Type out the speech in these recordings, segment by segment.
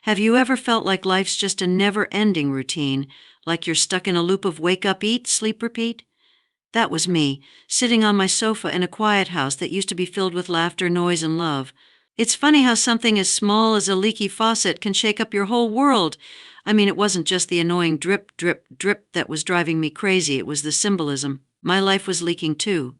Have you ever felt like life's just a never-ending routine, like you're stuck in a loop of wake up, eat, sleep, repeat? That was me, sitting on my sofa in a quiet house that used to be filled with laughter, noise, and love. It's funny how something as small as a leaky faucet can shake up your whole world. I mean, it wasn't just the annoying drip, drip, drip that was driving me crazy, it was the symbolism. My life was leaking too.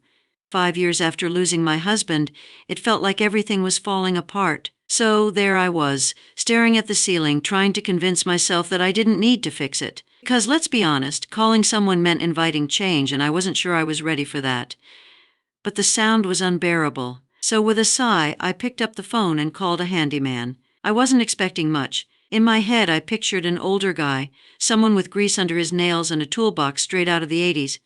5 years after losing my husband, it felt like everything was falling apart. So there I was, staring at the ceiling, trying to convince myself that I didn't need to fix it. Because let's be honest, calling someone meant inviting change, and I wasn't sure I was ready for that. But the sound was unbearable. So with a sigh, I picked up the phone and called a handyman. I wasn't expecting much. In my head, I pictured an older guy, someone with grease under his nails and a toolbox straight out of the 80s.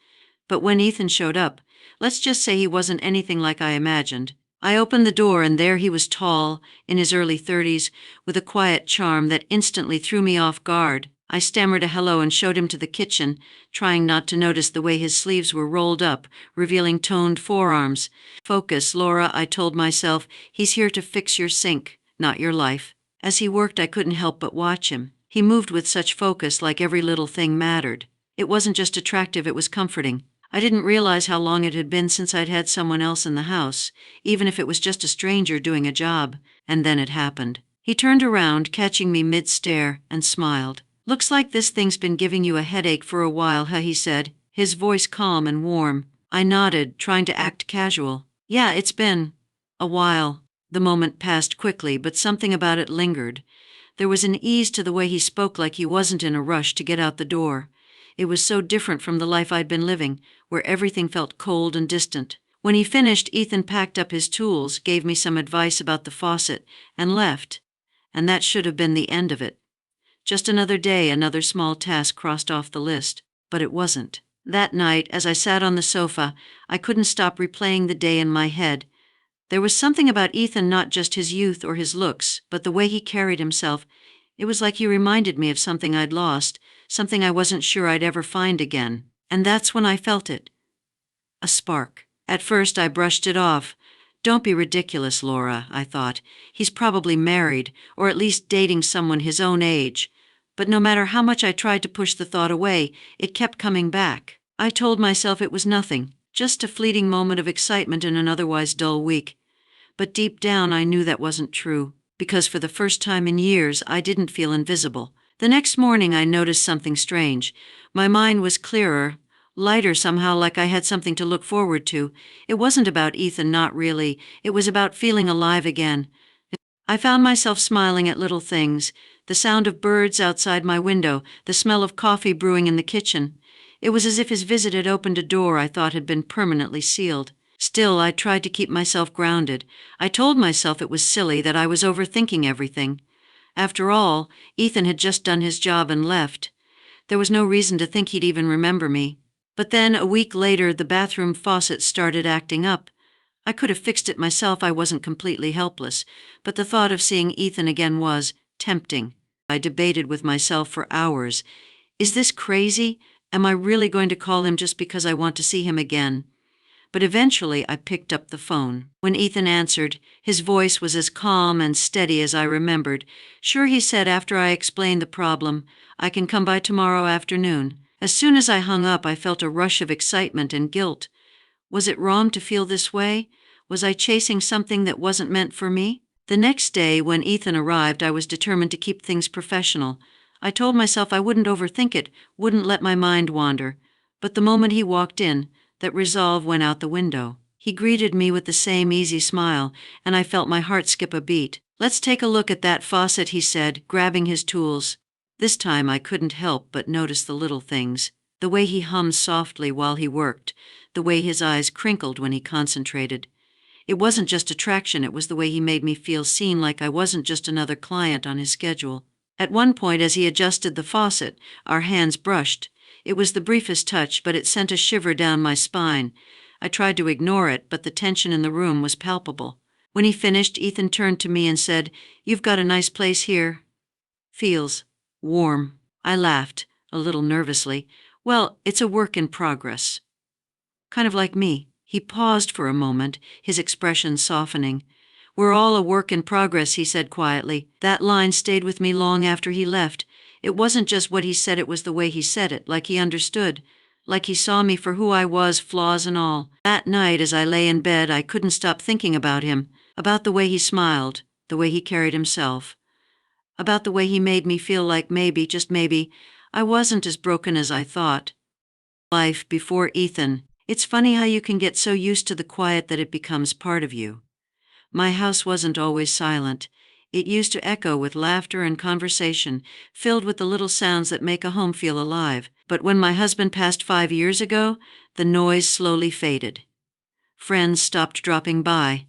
But when Ethan showed up, let's just say he wasn't anything like I imagined. I opened the door and there he was, tall, in his early 30s, with a quiet charm that instantly threw me off guard. I stammered a hello and showed him to the kitchen, trying not to notice the way his sleeves were rolled up, revealing toned forearms. Focus, Laura, I told myself. He's here to fix your sink, not your life. As he worked, I couldn't help but watch him. He moved with such focus, like every little thing mattered. It wasn't just attractive, it was comforting. I didn't realize how long it had been since I'd had someone else in the house, even if it was just a stranger doing a job. And then it happened. He turned around, catching me mid-stare, and smiled. "Looks like this thing's been giving you a headache for a while, huh?" he said, his voice calm and warm. I nodded, trying to act casual. "Yeah, it's been a while." The moment passed quickly, but something about it lingered. There was an ease to the way he spoke, like he wasn't in a rush to get out the door. It was so different from the life I'd been living, where everything felt cold and distant. When he finished, Ethan packed up his tools, gave me some advice about the faucet, and left. And that should have been the end of it. Just another day, another small task crossed off the list. But it wasn't. That night, as I sat on the sofa, I couldn't stop replaying the day in my head. There was something about Ethan, not just his youth or his looks, but the way he carried himself. It was like he reminded me of something I'd lost, something I wasn't sure I'd ever find again. And that's when I felt it. A spark. At first, I brushed it off. "Don't be ridiculous, Laura," I thought. "He's probably married, or at least dating someone his own age." But no matter how much I tried to push the thought away, it kept coming back. I told myself it was nothing, just a fleeting moment of excitement in an otherwise dull week. But deep down, I knew that wasn't true, because for the first time in years, I didn't feel invisible. The next morning, I noticed something strange. My mind was clearer, lighter somehow, like I had something to look forward to. It wasn't about Ethan, not really. It was about feeling alive again. I found myself smiling at little things, the sound of birds outside my window, the smell of coffee brewing in the kitchen. It was as if his visit had opened a door I thought had been permanently sealed. Still, I tried to keep myself grounded. I told myself it was silly, that I was overthinking everything. After all, Ethan had just done his job and left. There was no reason to think he'd even remember me. But then, a week later, the bathroom faucet started acting up. I could have fixed it myself, I wasn't completely helpless, but the thought of seeing Ethan again was tempting. I debated with myself for hours. Is this crazy? Am I really going to call him just because I want to see him again? But eventually I picked up the phone. When Ethan answered, his voice was as calm and steady as I remembered. "Sure," he said after I explained the problem. "I can come by tomorrow afternoon." As soon as I hung up, I felt a rush of excitement and guilt. Was it wrong to feel this way? Was I chasing something that wasn't meant for me? The next day, when Ethan arrived, I was determined to keep things professional. I told myself I wouldn't overthink it, wouldn't let my mind wander. But the moment he walked in, that resolve went out the window. He greeted me with the same easy smile, and I felt my heart skip a beat. "Let's take a look at that faucet," he said, grabbing his tools. This time I couldn't help but notice the little things. The way he hummed softly while he worked, the way his eyes crinkled when he concentrated. It wasn't just attraction, it was the way he made me feel seen, like I wasn't just another client on his schedule. At one point, as he adjusted the faucet, our hands brushed. It was the briefest touch, but it sent a shiver down my spine. I tried to ignore it, but the tension in the room was palpable. When he finished, Ethan turned to me and said, "You've got a nice place here. Feels warm." I laughed, a little nervously. "Well, it's a work in progress. Kind of like me." He paused for a moment, his expression softening. "We're all a work in progress," he said quietly. That line stayed with me long after he left. It wasn't just what he said, it was the way he said it, like he understood. Like he saw me for who I was, flaws and all. That night, as I lay in bed, I couldn't stop thinking about him, about the way he smiled, the way he carried himself, about the way he made me feel like maybe, just maybe, I wasn't as broken as I thought. Life before Ethan. It's funny how you can get so used to the quiet that it becomes part of you. My house wasn't always silent. It used to echo with laughter and conversation, filled with the little sounds that make a home feel alive. But when my husband passed 5 years ago, the noise slowly faded. Friends stopped dropping by.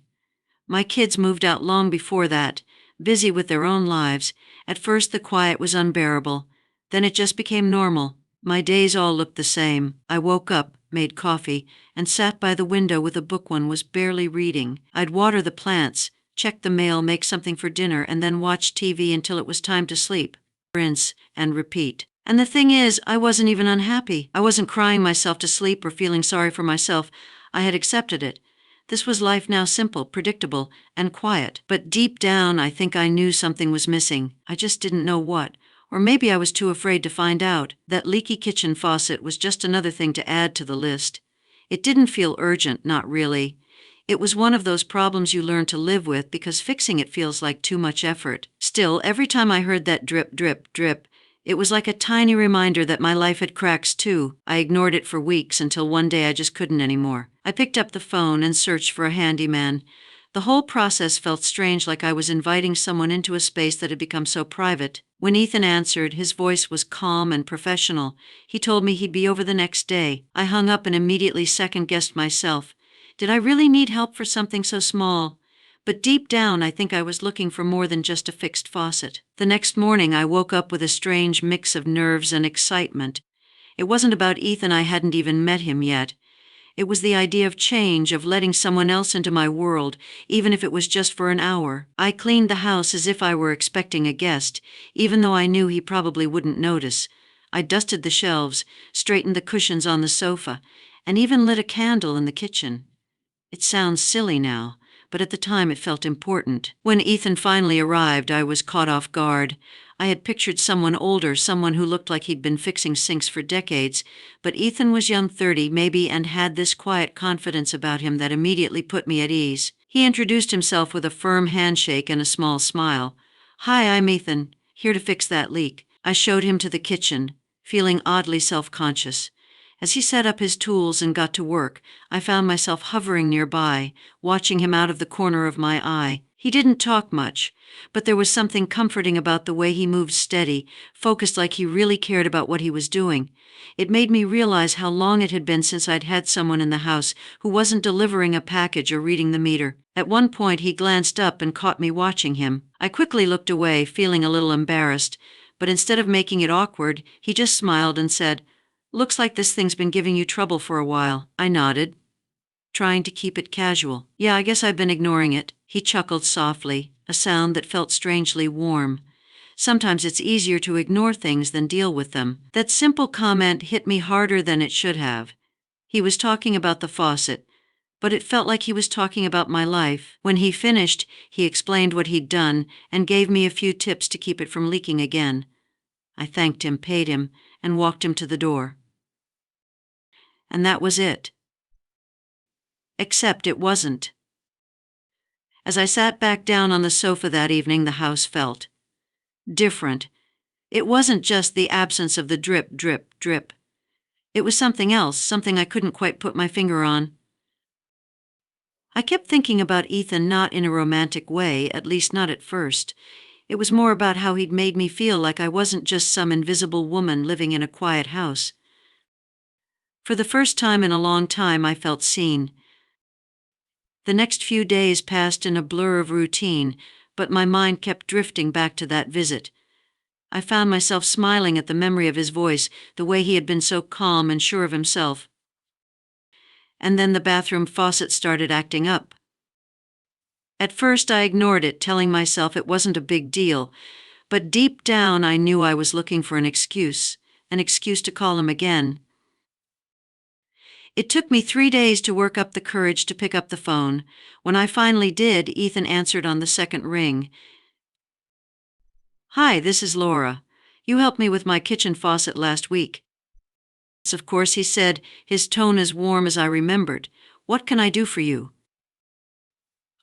My kids moved out long before that, busy with their own lives. At first the quiet was unbearable. Then it just became normal. My days all looked the same. I woke up, made coffee, and sat by the window with a book one was barely reading. I'd water the plants, check the mail, make something for dinner, and then watch TV until it was time to sleep. Rinse and repeat. And the thing is, I wasn't even unhappy. I wasn't crying myself to sleep or feeling sorry for myself. I had accepted it. This was life now, simple, predictable, and quiet. But deep down, I think I knew something was missing. I just didn't know what. Or maybe I was too afraid to find out. That leaky kitchen faucet was just another thing to add to the list. It didn't feel urgent, not really. It was one of those problems you learn to live with because fixing it feels like too much effort. Still, every time I heard that drip, drip, drip, it was like a tiny reminder that my life had cracks too. I ignored it for weeks until one day I just couldn't anymore. I picked up the phone and searched for a handyman. The whole process felt strange, like I was inviting someone into a space that had become so private. When Ethan answered, his voice was calm and professional. He told me he'd be over the next day. I hung up and immediately second-guessed myself. Did I really need help for something so small? But deep down, I think I was looking for more than just a fixed faucet. The next morning, I woke up with a strange mix of nerves and excitement. It wasn't about Ethan, I hadn't even met him yet. It was the idea of change, of letting someone else into my world, even if it was just for an hour. I cleaned the house as if I were expecting a guest, even though I knew he probably wouldn't notice. I dusted the shelves, straightened the cushions on the sofa, and even lit a candle in the kitchen. It sounds silly now, but at the time it felt important. When Ethan finally arrived, I was caught off guard. I had pictured someone older, someone who looked like he'd been fixing sinks for decades, but Ethan was young, 30 maybe, and had this quiet confidence about him that immediately put me at ease. He introduced himself with a firm handshake and a small smile. "Hi, I'm Ethan, here to fix that leak." I showed him to the kitchen, feeling oddly self-conscious. As he set up his tools and got to work, I found myself hovering nearby, watching him out of the corner of my eye. He didn't talk much, but there was something comforting about the way he moved, steady, focused, like he really cared about what he was doing. It made me realize how long it had been since I'd had someone in the house who wasn't delivering a package or reading the meter. At one point, he glanced up and caught me watching him. I quickly looked away, feeling a little embarrassed, but instead of making it awkward, he just smiled and said, "Looks like this thing's been giving you trouble for a while." I nodded, trying to keep it casual. "Yeah, I guess I've been ignoring it." He chuckled softly, a sound that felt strangely warm. Sometimes it's easier to ignore things than deal with them. That simple comment hit me harder than it should have. He was talking about the faucet, but it felt like he was talking about my life. When he finished, he explained what he'd done and gave me a few tips to keep it from leaking again. I thanked him, paid him, and walked him to the door. And that was it. Except it wasn't. As I sat back down on the sofa that evening, the house felt different. It wasn't just the absence of the drip, drip, drip. It was something else, something I couldn't quite put my finger on. I kept thinking about Ethan, not in a romantic way, at least not at first. It was more about how he'd made me feel like I wasn't just some invisible woman living in a quiet house. For the first time in a long time, I felt seen. The next few days passed in a blur of routine, but my mind kept drifting back to that visit. I found myself smiling at the memory of his voice, the way he had been so calm and sure of himself. And then the bathroom faucet started acting up. At first I ignored it, telling myself it wasn't a big deal, but deep down I knew I was looking for an excuse to call him again. It took me 3 days to work up the courage to pick up the phone. When I finally did, Ethan answered on the second ring. "Hi, this is Laura. You helped me with my kitchen faucet last week." "Yes, of course," he said, his tone as warm as I remembered. "What can I do for you?"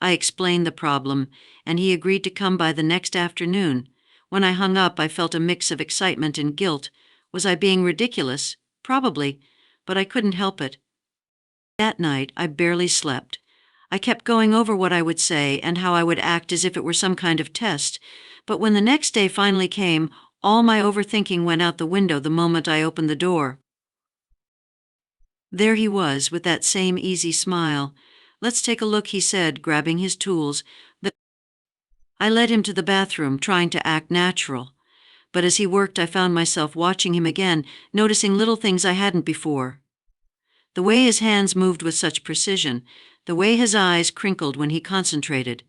I explained the problem, and he agreed to come by the next afternoon. When I hung up, I felt a mix of excitement and guilt. Was I being ridiculous? Probably, but I couldn't help it. That night, I barely slept. I kept going over what I would say and how I would act as if it were some kind of test. But when the next day finally came, all my overthinking went out the window the moment I opened the door. There he was, with that same easy smile. "Let's take a look," he said, grabbing his tools. I led him to the bathroom, trying to act natural. But as he worked, I found myself watching him again, noticing little things I hadn't before. The way his hands moved with such precision, the way his eyes crinkled when he concentrated.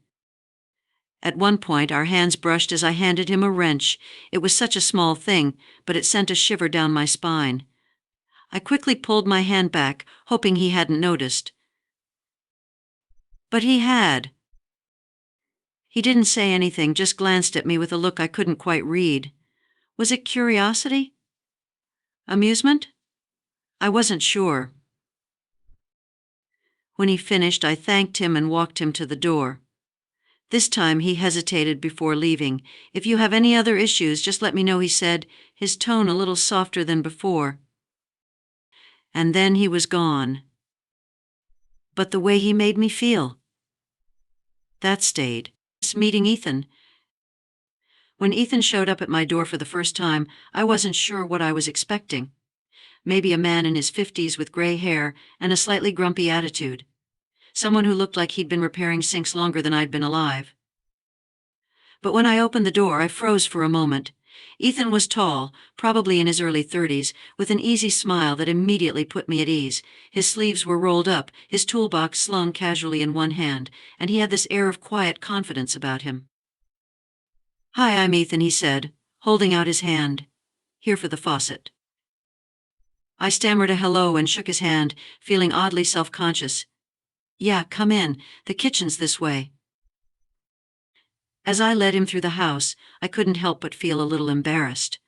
At one point, our hands brushed as I handed him a wrench. It was such a small thing, but it sent a shiver down my spine. I quickly pulled my hand back, hoping he hadn't noticed. But he had. He didn't say anything, just glanced at me with a look I couldn't quite read. Was it curiosity? Amusement? I wasn't sure. When he finished, I thanked him and walked him to the door. This time he hesitated before leaving. "If you have any other issues, just let me know," he said, his tone a little softer than before. And then he was gone. But the way he made me feel, that stayed. Meeting Ethan. When Ethan showed up at my door for the first time, I wasn't sure what I was expecting. Maybe a man in his 50s with gray hair and a slightly grumpy attitude. Someone who looked like he'd been repairing sinks longer than I'd been alive. But when I opened the door, I froze for a moment. Ethan was tall, probably in his early 30s, with an easy smile that immediately put me at ease. His sleeves were rolled up, his toolbox slung casually in one hand, and he had this air of quiet confidence about him. "Hi, I'm Ethan," he said, holding out his hand. "Here for the faucet." I stammered a hello and shook his hand, feeling oddly self-conscious. "Yeah, come in. The kitchen's this way." As I led him through the house, I couldn't help but feel a little embarrassed.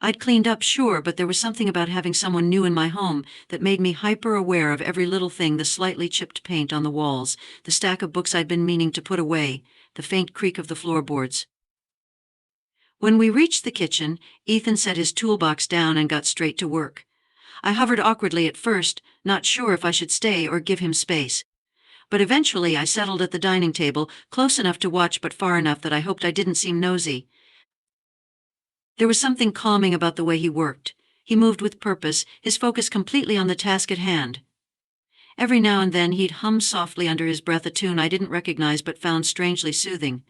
I'd cleaned up, sure, but there was something about having someone new in my home that made me hyper-aware of every little thing: the slightly chipped paint on the walls, the stack of books I'd been meaning to put away, the faint creak of the floorboards. When we reached the kitchen, Ethan set his toolbox down and got straight to work. I hovered awkwardly at first, not sure if I should stay or give him space. But eventually I settled at the dining table, close enough to watch but far enough that I hoped I didn't seem nosy. There was something calming about the way he worked. He moved with purpose, his focus completely on the task at hand. Every now and then he'd hum softly under his breath a tune I didn't recognize but found strangely soothing.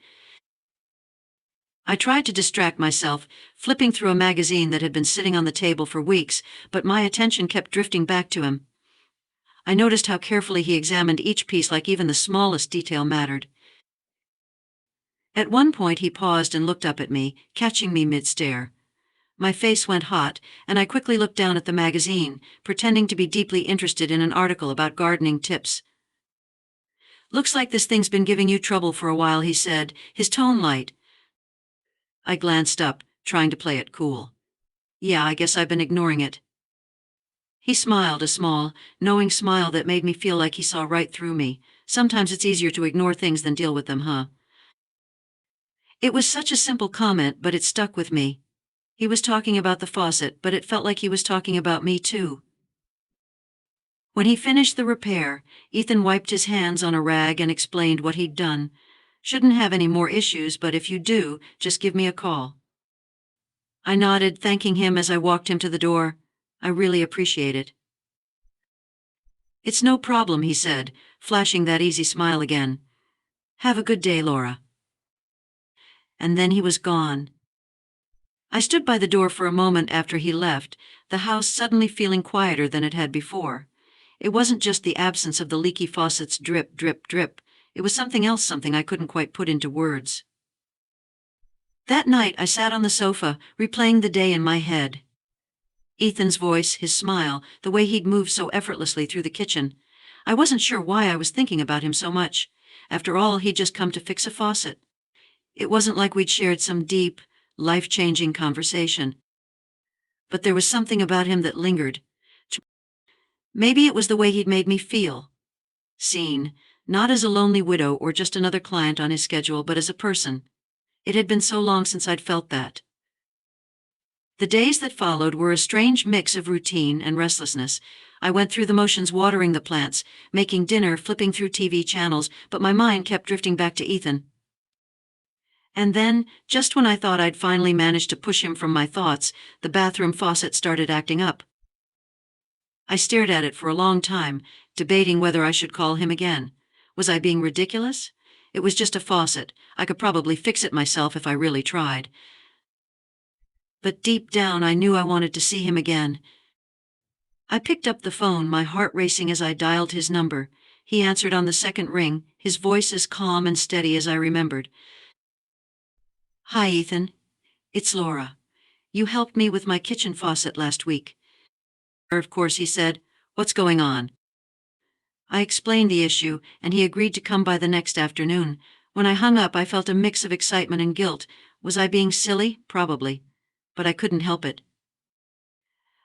I tried to distract myself, flipping through a magazine that had been sitting on the table for weeks, but my attention kept drifting back to him. I noticed how carefully he examined each piece, like even the smallest detail mattered. At one point he paused and looked up at me, catching me mid-stare. My face went hot, and I quickly looked down at the magazine, pretending to be deeply interested in an article about gardening tips. "Looks like this thing's been giving you trouble for a while," he said, his tone light. I glanced up, trying to play it cool. "Yeah, I guess I've been ignoring it." He smiled, a small, knowing smile that made me feel like he saw right through me. Sometimes it's easier to ignore things than deal with them, huh? It was such a simple comment, but it stuck with me. He was talking about the faucet, but it felt like he was talking about me too. When he finished the repair, Ethan wiped his hands on a rag and explained what he'd done. "Shouldn't have any more issues, but if you do, just give me a call." I nodded, thanking him as I walked him to the door. "I really appreciate it." "It's no problem," he said, flashing that easy smile again. "Have a good day, Laura." And then he was gone. I stood by the door for a moment after he left, the house suddenly feeling quieter than it had before. It wasn't just the absence of the leaky faucet's drip, drip, drip. It was something else, something I couldn't quite put into words. That night I sat on the sofa, replaying the day in my head. Ethan's voice, his smile, the way he'd move so effortlessly through the kitchen. I wasn't sure why I was thinking about him so much. After all, he'd just come to fix a faucet. It wasn't like we'd shared some deep, life-changing conversation. But there was something about him that lingered. Maybe it was the way he'd made me feel. Seen, not as a lonely widow or just another client on his schedule, but as a person. It had been so long since I'd felt that. The days that followed were a strange mix of routine and restlessness. I went through the motions watering the plants, making dinner, flipping through TV channels, but my mind kept drifting back to Ethan. And then, just when I thought I'd finally managed to push him from my thoughts, the bathroom faucet started acting up. I stared at it for a long time, debating whether I should call him again. Was I being ridiculous? It was just a faucet. I could probably fix it myself if I really tried. But deep down I knew I wanted to see him again. I picked up the phone, my heart racing as I dialed his number. He answered on the second ring, his voice as calm and steady as I remembered. "Hi, Ethan. It's Laura. You helped me with my kitchen faucet last week." "Of course," he said. "What's going on?" I explained the issue, and he agreed to come by the next afternoon. When I hung up, I felt a mix of excitement and guilt. Was I being silly? Probably. But I couldn't help it.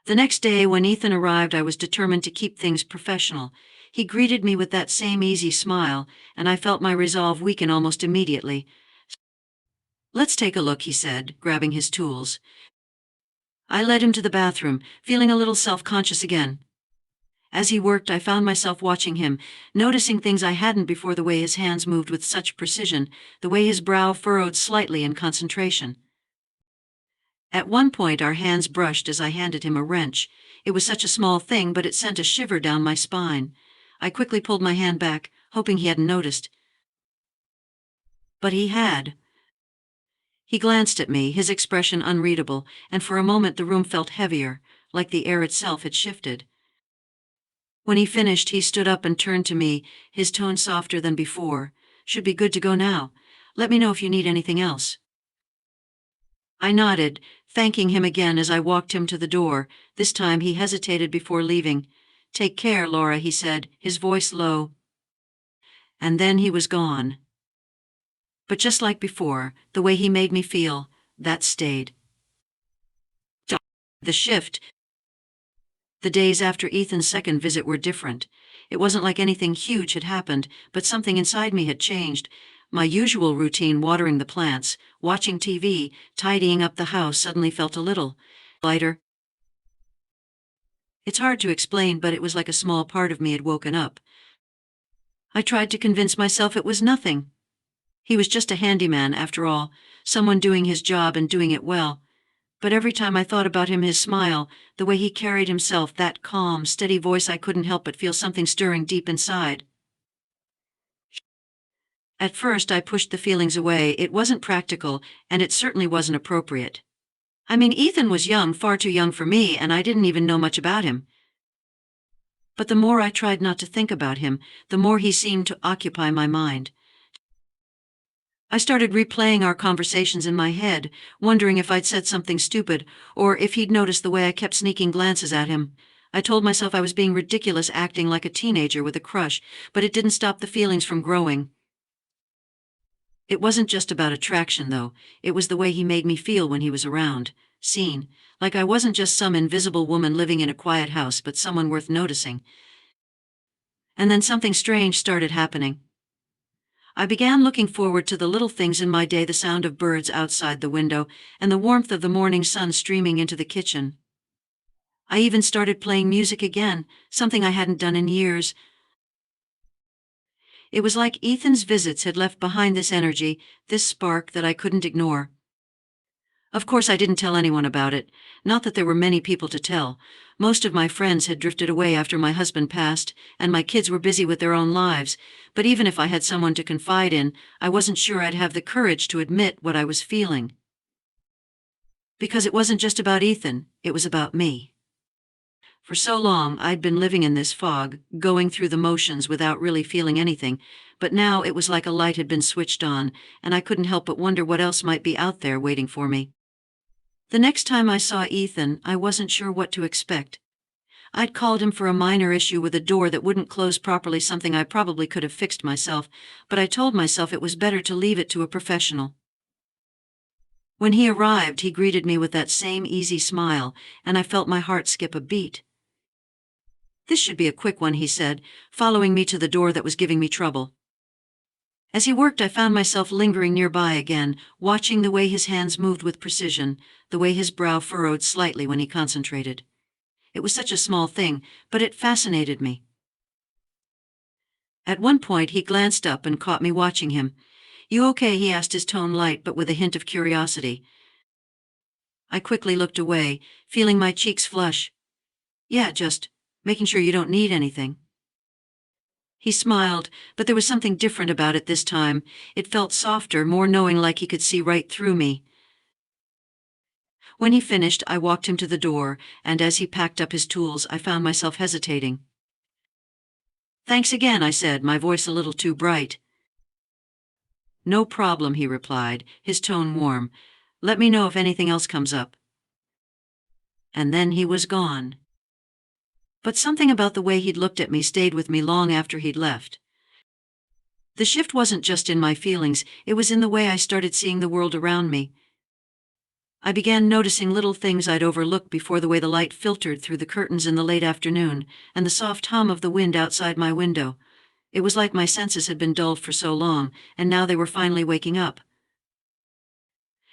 The next day, when Ethan arrived, I was determined to keep things professional. He greeted me with that same easy smile, and I felt my resolve weaken almost immediately. "Let's take a look," he said, grabbing his tools. I led him to the bathroom, feeling a little self-conscious again. As he worked, I found myself watching him, noticing things I hadn't before: the way his hands moved with such precision, the way his brow furrowed slightly in concentration. At one point, our hands brushed as I handed him a wrench. It was such a small thing, but it sent a shiver down my spine. I quickly pulled my hand back, hoping he hadn't noticed. But he had. He glanced at me, his expression unreadable, and for a moment the room felt heavier, like the air itself had shifted. When he finished, he stood up and turned to me, his tone softer than before. "Should be good to go now. Let me know if you need anything else." I nodded, thanking him again as I walked him to the door. This time he hesitated before leaving. "Take care, Laura," he said, his voice low. And then he was gone. But just like before, the way he made me feel, that stayed. The shift. The days after Ethan's second visit were different. It wasn't like anything huge had happened, but something inside me had changed. My usual routine, watering the plants, watching TV, tidying up the house, suddenly felt a little lighter. It's hard to explain, but it was like a small part of me had woken up. I tried to convince myself it was nothing. He was just a handyman, after all, someone doing his job and doing it well. But every time I thought about him, his smile, the way he carried himself, that calm, steady voice, I couldn't help but feel something stirring deep inside. At first, I pushed the feelings away. It wasn't practical, and it certainly wasn't appropriate. I mean, Ethan was young, far too young for me, and I didn't even know much about him. But the more I tried not to think about him, the more he seemed to occupy my mind. I started replaying our conversations in my head, wondering if I'd said something stupid, or if he'd noticed the way I kept sneaking glances at him. I told myself I was being ridiculous, acting like a teenager with a crush, but it didn't stop the feelings from growing. It wasn't just about attraction, though. It was the way he made me feel when he was around, seen, like I wasn't just some invisible woman living in a quiet house, but someone worth noticing. And then something strange started happening. I began looking forward to the little things in my day: the sound of birds outside the window, and the warmth of the morning sun streaming into the kitchen. I even started playing music again, something I hadn't done in years. It was like Ethan's visits had left behind this energy, this spark that I couldn't ignore. Of course, I didn't tell anyone about it. Not that there were many people to tell. Most of my friends had drifted away after my husband passed, and my kids were busy with their own lives. But even if I had someone to confide in, I wasn't sure I'd have the courage to admit what I was feeling. Because it wasn't just about Ethan, it was about me. For so long, I'd been living in this fog, going through the motions without really feeling anything, but now it was like a light had been switched on, and I couldn't help but wonder what else might be out there waiting for me. The next time I saw Ethan, I wasn't sure what to expect. I'd called him for a minor issue with a door that wouldn't close properly, something I probably could have fixed myself, but I told myself it was better to leave it to a professional. When he arrived, he greeted me with that same easy smile, and I felt my heart skip a beat. "This should be a quick one," he said, following me to the door that was giving me trouble. As he worked, I found myself lingering nearby again, watching the way his hands moved with precision, the way his brow furrowed slightly when he concentrated. It was such a small thing, but it fascinated me. At one point, he glanced up and caught me watching him. "You okay?" he asked, his tone light but with a hint of curiosity. I quickly looked away, feeling my cheeks flush. "Yeah, just making sure you don't need anything." He smiled, but there was something different about it this time. It felt softer, more knowing, like he could see right through me. When he finished, I walked him to the door, and as he packed up his tools, I found myself hesitating. "Thanks again," I said, my voice a little too bright. "No problem," he replied, his tone warm. "Let me know if anything else comes up." And then he was gone. But something about the way he'd looked at me stayed with me long after he'd left. The shift wasn't just in my feelings, it was in the way I started seeing the world around me. I began noticing little things I'd overlooked before, the way the light filtered through the curtains in the late afternoon, and the soft hum of the wind outside my window. It was like my senses had been dulled for so long, and now they were finally waking up.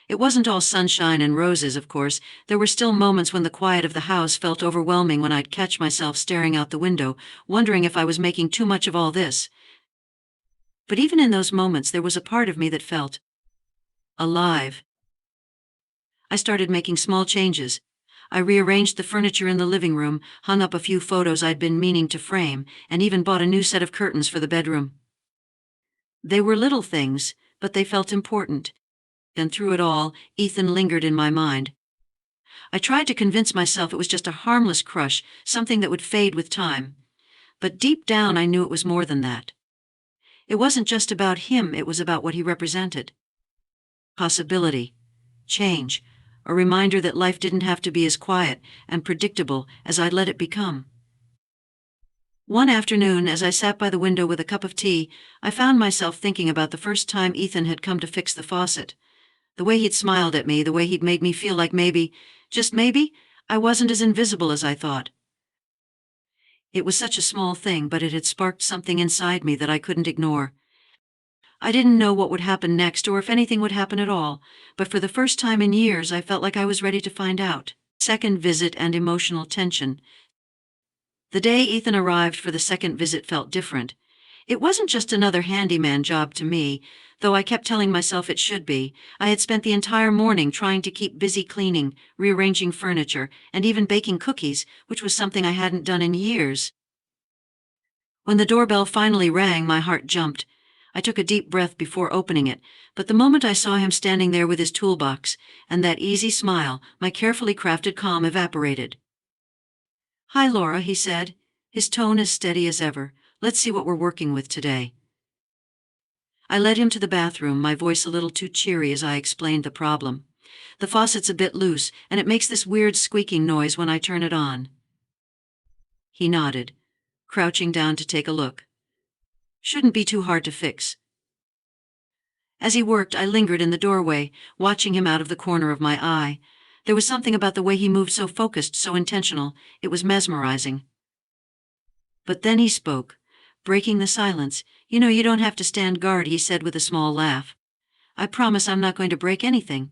It wasn't all sunshine and roses, of course. There were still moments when the quiet of the house felt overwhelming, when I'd catch myself staring out the window, wondering if I was making too much of all this. But even in those moments, there was a part of me that felt alive. I started making small changes. I rearranged the furniture in the living room, hung up a few photos I'd been meaning to frame, and even bought a new set of curtains for the bedroom. They were little things, but they felt important. And through it all, Ethan lingered in my mind. I tried to convince myself it was just a harmless crush, something that would fade with time. But deep down, I knew it was more than that. It wasn't just about him, it was about what he represented. Possibility, change, a reminder that life didn't have to be as quiet and predictable as I'd let it become. One afternoon, as I sat by the window with a cup of tea, I found myself thinking about the first time Ethan had come to fix the faucet. The way he'd smiled at me, the way he'd made me feel like maybe, just maybe, I wasn't as invisible as I thought. It was such a small thing, but it had sparked something inside me that I couldn't ignore. I didn't know what would happen next, or if anything would happen at all, but for the first time in years I felt like I was ready to find out. Second visit and emotional tension. The day Ethan arrived for the second visit felt different. It wasn't just another handyman job to me, though I kept telling myself it should be. I had spent the entire morning trying to keep busy cleaning, rearranging furniture, and even baking cookies, which was something I hadn't done in years. When the doorbell finally rang, my heart jumped. I took a deep breath before opening it, but the moment I saw him standing there with his toolbox, and that easy smile, my carefully crafted calm evaporated. "Hi, Laura," he said, his tone as steady as ever. "Let's see what we're working with today." I led him to the bathroom, my voice a little too cheery as I explained the problem. "The faucet's a bit loose, and it makes this weird squeaking noise when I turn it on." He nodded, crouching down to take a look. "Shouldn't be too hard to fix." As he worked, I lingered in the doorway, watching him out of the corner of my eye. There was something about the way he moved, so focused, so intentional. It was mesmerizing. But then he spoke, breaking the silence. "You know, you don't have to stand guard," he said with a small laugh. "I promise I'm not going to break anything."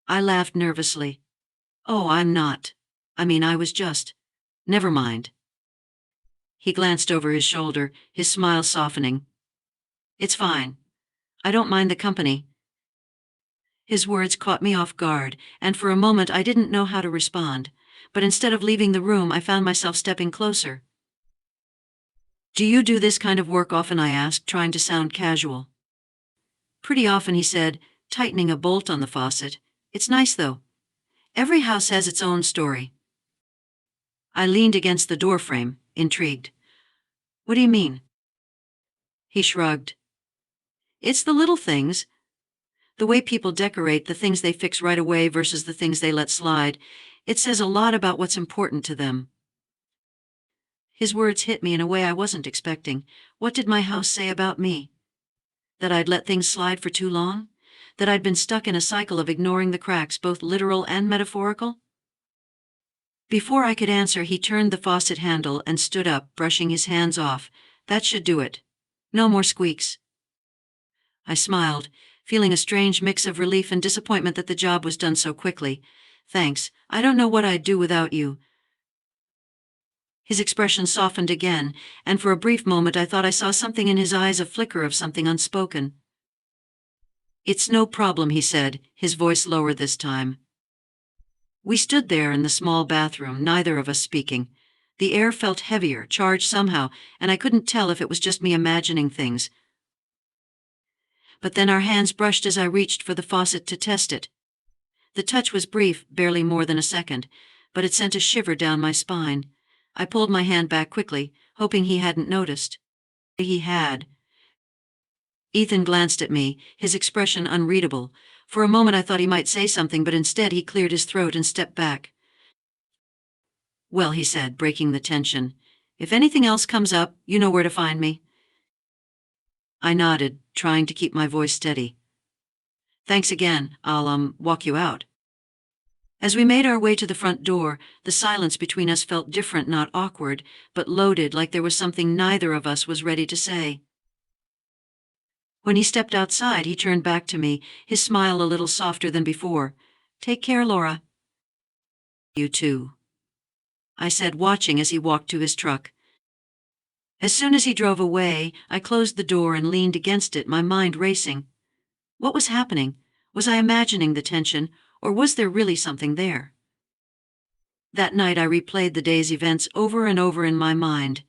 I laughed nervously. "Oh, I'm not. I was just. Never mind." He glanced over his shoulder, his smile softening. "It's fine. I don't mind the company." His words caught me off guard, and for a moment I didn't know how to respond. But instead of leaving the room, I found myself stepping closer. "Do you do this kind of work often?" I asked, trying to sound casual. "Pretty often," he said, tightening a bolt on the faucet. "It's nice, though. Every house has its own story." I leaned against the doorframe, intrigued. "What do you mean?" He shrugged. "It's the little things. The way people decorate, the things they fix right away versus the things they let slide, it says a lot about what's important to them. His words hit me in a way I wasn't expecting. What did my house say about me? That I'd let things slide for too long? That I'd been stuck in a cycle of ignoring the cracks, both literal and metaphorical? Before I could answer, he turned the faucet handle and stood up, brushing his hands off. That should do it. No more squeaks. I smiled, feeling a strange mix of relief and disappointment that the job was done so quickly. Thanks, I don't know what I'd do without you. His expression softened again, and for a brief moment I thought I saw something in his eyes, a flicker of something unspoken. It's no problem, he said, his voice lower this time. We stood there in the small bathroom, neither of us speaking. The air felt heavier, charged somehow, and I couldn't tell if it was just me imagining things. But then our hands brushed as I reached for the faucet to test it. The touch was brief, barely more than a second, but it sent a shiver down my spine. I pulled my hand back quickly, hoping he hadn't noticed. He had. Ethan glanced at me, his expression unreadable. For a moment I thought he might say something, but instead he cleared his throat and stepped back. Well, he said, breaking the tension, if anything else comes up, you know where to find me. I nodded, trying to keep my voice steady. Thanks again, I'll walk you out. As we made our way to the front door, the silence between us felt different, not awkward, but loaded, like there was something neither of us was ready to say. When he stepped outside, he turned back to me, his smile a little softer than before. Take care, Laura. You too, I said, watching as he walked to his truck. As soon as he drove away, I closed the door and leaned against it, my mind racing. What was happening? Was I imagining the tension, or was there really something there? That night I replayed the day's events over and over in my mind.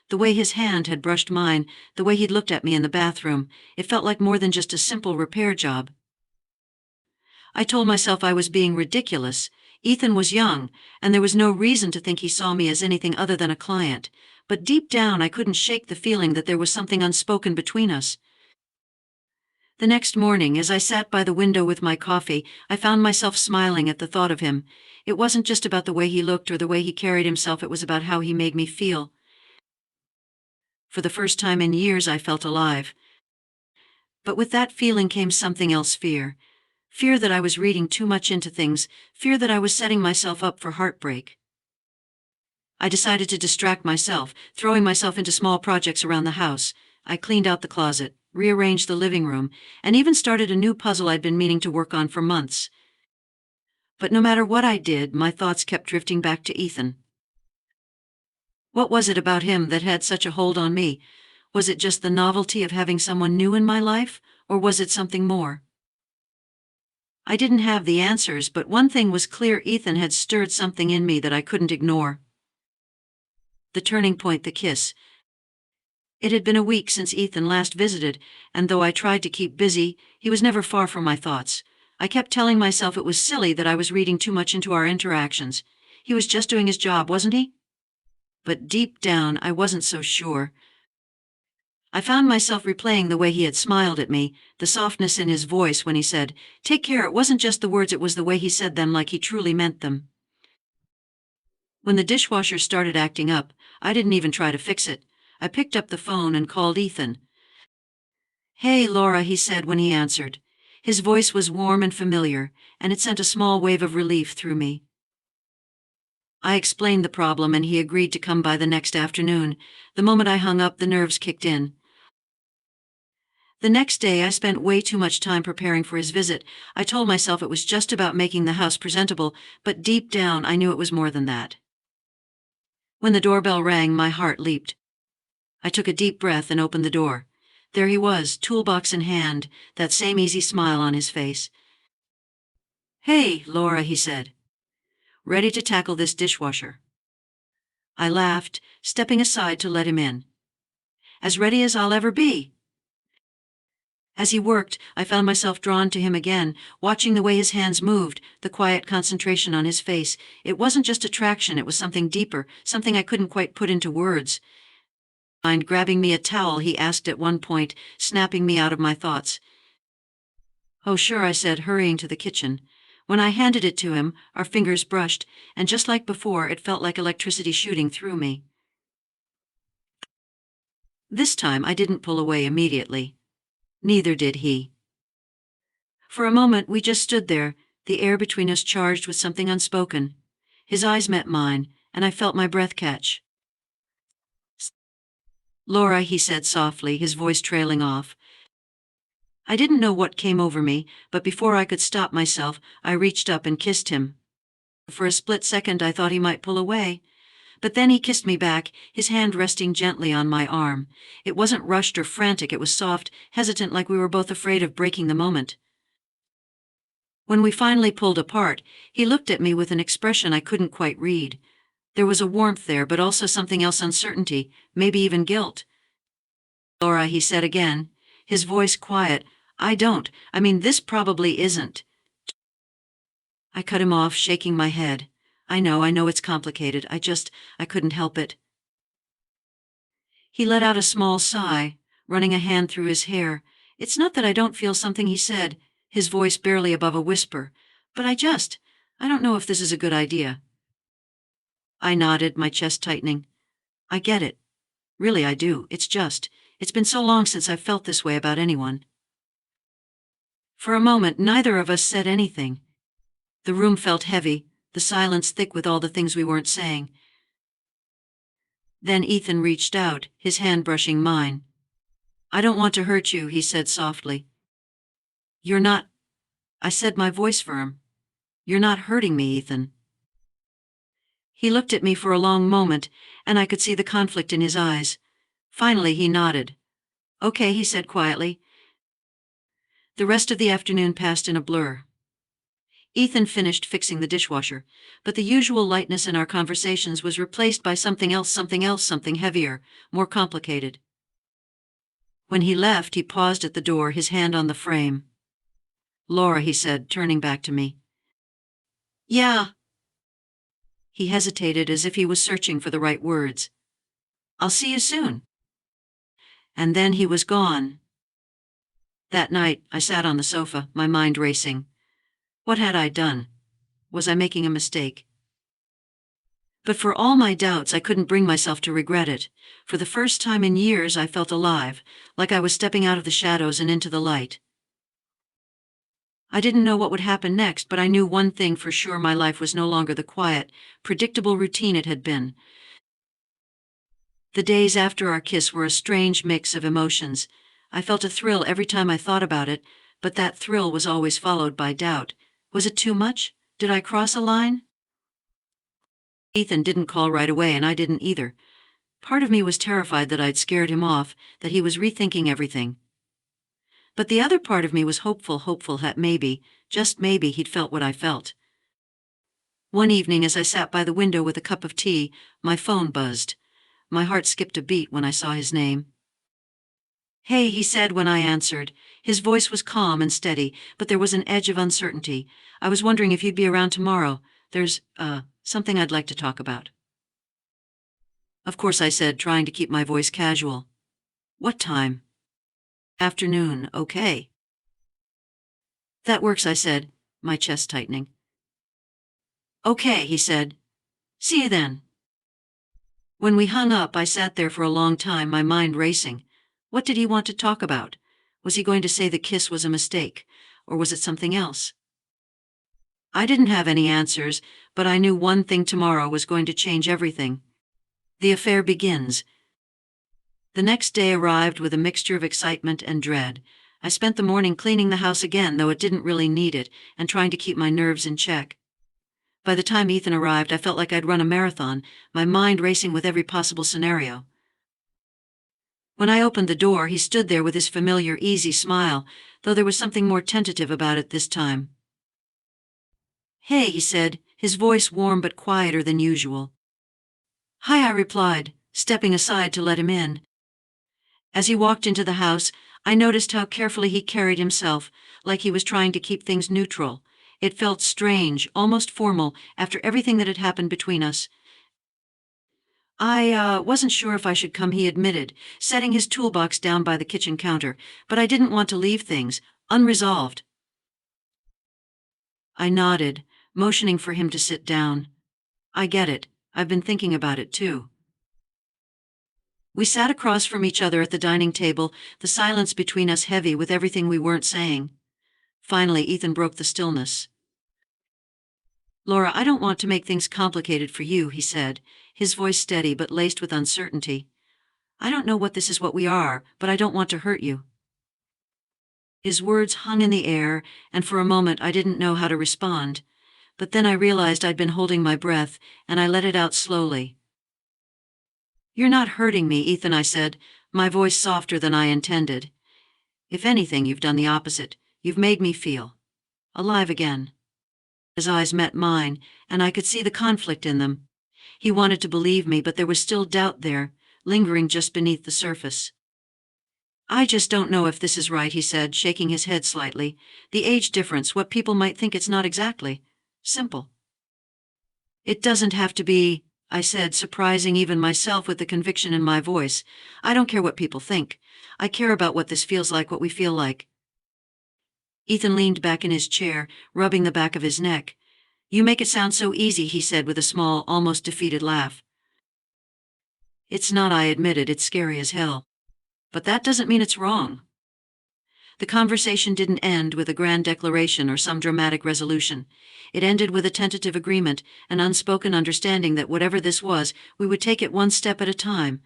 The way his hand had brushed mine, the way he'd looked at me in the bathroom, it felt like more than just a simple repair job. I told myself I was being ridiculous. Ethan was young, and there was no reason to think he saw me as anything other than a client, but deep down I couldn't shake the feeling that there was something unspoken between us. The next morning, as I sat by the window with my coffee, I found myself smiling at the thought of him. It wasn't just about the way he looked or the way he carried himself, it was about how he made me feel. For the first time in years, I felt alive. But with that feeling came something else, fear. Fear that I was reading too much into things, fear that I was setting myself up for heartbreak. I decided to distract myself, throwing myself into small projects around the house. I cleaned out the closet, rearranged the living room, and even started a new puzzle I'd been meaning to work on for months. But no matter what I did, my thoughts kept drifting back to Ethan. What was it about him that had such a hold on me? Was it just the novelty of having someone new in my life, or was it something more? I didn't have the answers, but one thing was clear: Ethan had stirred something in me that I couldn't ignore. The turning point, the kiss. It had been a week since Ethan last visited, and though I tried to keep busy, he was never far from my thoughts. I kept telling myself it was silly that I was reading too much into our interactions. He was just doing his job, wasn't he? But deep down, I wasn't so sure. I found myself replaying the way he had smiled at me, the softness in his voice when he said, "Take care." It wasn't just the words, it was the way he said them, like he truly meant them. When the dishwasher started acting up, I didn't even try to fix it. I picked up the phone and called Ethan. "Hey, Laura," he said when he answered. His voice was warm and familiar, and it sent a small wave of relief through me. I explained the problem and he agreed to come by the next afternoon. The moment I hung up, the nerves kicked in. The next day, I spent way too much time preparing for his visit. I told myself it was just about making the house presentable, but deep down I knew it was more than that. When the doorbell rang, my heart leaped. I took a deep breath and opened the door. There he was, toolbox in hand, that same easy smile on his face. "Hey, Laura," he said. "Ready to tackle this dishwasher?" I laughed, stepping aside to let him in. "As ready as I'll ever be." As he worked, I found myself drawn to him again, watching the way his hands moved, the quiet concentration on his face. It wasn't just attraction, it was something deeper, something I couldn't quite put into words. "Mind grabbing me a towel?" he asked at one point, snapping me out of my thoughts. Oh, sure, I said, hurrying to the kitchen. When I handed it to him, our fingers brushed, and just like before, it felt like electricity shooting through me. This time I didn't pull away immediately. Neither did he. For a moment we just stood there, the air between us charged with something unspoken. His eyes met mine, and I felt my breath catch. "Laura," he said softly, his voice trailing off. I didn't know what came over me, but before I could stop myself, I reached up and kissed him. For a split second I thought he might pull away. But then he kissed me back, his hand resting gently on my arm. It wasn't rushed or frantic, it was soft, hesitant, like we were both afraid of breaking the moment. When we finally pulled apart, he looked at me with an expression I couldn't quite read. There was a warmth there, but also something else, uncertainty, maybe even guilt. "Laura," he said again, his voice quiet, I mean, this probably isn't." I cut him off, shaking my head. I know it's complicated, I couldn't help it. He let out a small sigh, running a hand through his hair. "It's not that I don't feel something," he said, his voice barely above a whisper, "but I don't know if this is a good idea." I nodded, my chest tightening. "I get it. Really, I do. It's been so long since I've felt this way about anyone." For a moment, neither of us said anything. The room felt heavy, the silence thick with all the things we weren't saying. Then Ethan reached out, his hand brushing mine. "I don't want to hurt you," he said softly. "You're not," I said, my voice firm. "You're not hurting me, Ethan." He looked at me for a long moment, and I could see the conflict in his eyes. Finally, he nodded. "Okay," he said quietly. The rest of the afternoon passed in a blur. Ethan finished fixing the dishwasher, but the usual lightness in our conversations was replaced by something else, something heavier, more complicated. When he left, he paused at the door, his hand on the frame. "Laura," he said, turning back to me. "Yeah." He hesitated as if he was searching for the right words. "I'll see you soon." And then he was gone. That night, I sat on the sofa, my mind racing. What had I done? Was I making a mistake? But for all my doubts, I couldn't bring myself to regret it. For the first time in years, I felt alive, like I was stepping out of the shadows and into the light. I didn't know what would happen next, but I knew one thing for sure: my life was no longer the quiet, predictable routine it had been. The days after our kiss were a strange mix of emotions. I felt a thrill every time I thought about it, but that thrill was always followed by doubt. Was it too much? Did I cross a line? Ethan didn't call right away, and I didn't either. Part of me was terrified that I'd scared him off, that he was rethinking everything. But the other part of me was hopeful that maybe, just maybe, he'd felt what I felt. One evening, as I sat by the window with a cup of tea, my phone buzzed. My heart skipped a beat when I saw his name. "Hey," he said when I answered. His voice was calm and steady, but there was an edge of uncertainty. "I was wondering if you'd be around tomorrow. There's, something I'd like to talk about." "Of course," I said, trying to keep my voice casual. "What time?" "Afternoon, okay." "That works," I said, my chest tightening. "Okay," he said. "See you then." When we hung up, I sat there for a long time, my mind racing. What did he want to talk about? Was he going to say the kiss was a mistake, or was it something else? I didn't have any answers, but I knew one thing: tomorrow was going to change everything. The affair begins. The next day arrived with a mixture of excitement and dread. I spent the morning cleaning the house again, though it didn't really need it, and trying to keep my nerves in check. By the time Ethan arrived, I felt like I'd run a marathon, my mind racing with every possible scenario. When I opened the door, he stood there with his familiar, easy smile, though there was something more tentative about it this time. "Hey," he said, his voice warm but quieter than usual. "Hi," I replied, stepping aside to let him in. As he walked into the house, I noticed how carefully he carried himself, like he was trying to keep things neutral. It felt strange, almost formal, after everything that had happened between us. "I wasn't sure if I should come," he admitted, setting his toolbox down by the kitchen counter, "but I didn't want to leave things unresolved." I nodded, motioning for him to sit down. I get it. I've been thinking about it too. We sat across from each other at the dining table, the silence between us heavy with everything we weren't saying. Finally, Ethan broke the stillness. Laura, I don't want to make things complicated for you, he said, his voice steady but laced with uncertainty. I don't know what this is what we are, but I don't want to hurt you. His words hung in the air, and for a moment I didn't know how to respond. But then I realized I'd been holding my breath, and I let it out slowly. You're not hurting me, Ethan, I said, my voice softer than I intended. If anything, you've done the opposite. You've made me feel alive again. His eyes met mine, and I could see the conflict in them. He wanted to believe me, but there was still doubt there, lingering just beneath the surface. I just don't know if this is right, he said, shaking his head slightly. The age difference, what people might think it's not exactly simple. It doesn't have to be, I said, surprising even myself with the conviction in my voice. I don't care what people think. I care about what this feels like, what we feel like. Ethan leaned back in his chair, rubbing the back of his neck. You make it sound so easy, he said with a small, almost defeated laugh. It's not, I admitted, it's scary as hell. But that doesn't mean it's wrong. The conversation didn't end with a grand declaration or some dramatic resolution. It ended with a tentative agreement, an unspoken understanding that whatever this was, we would take it one step at a time.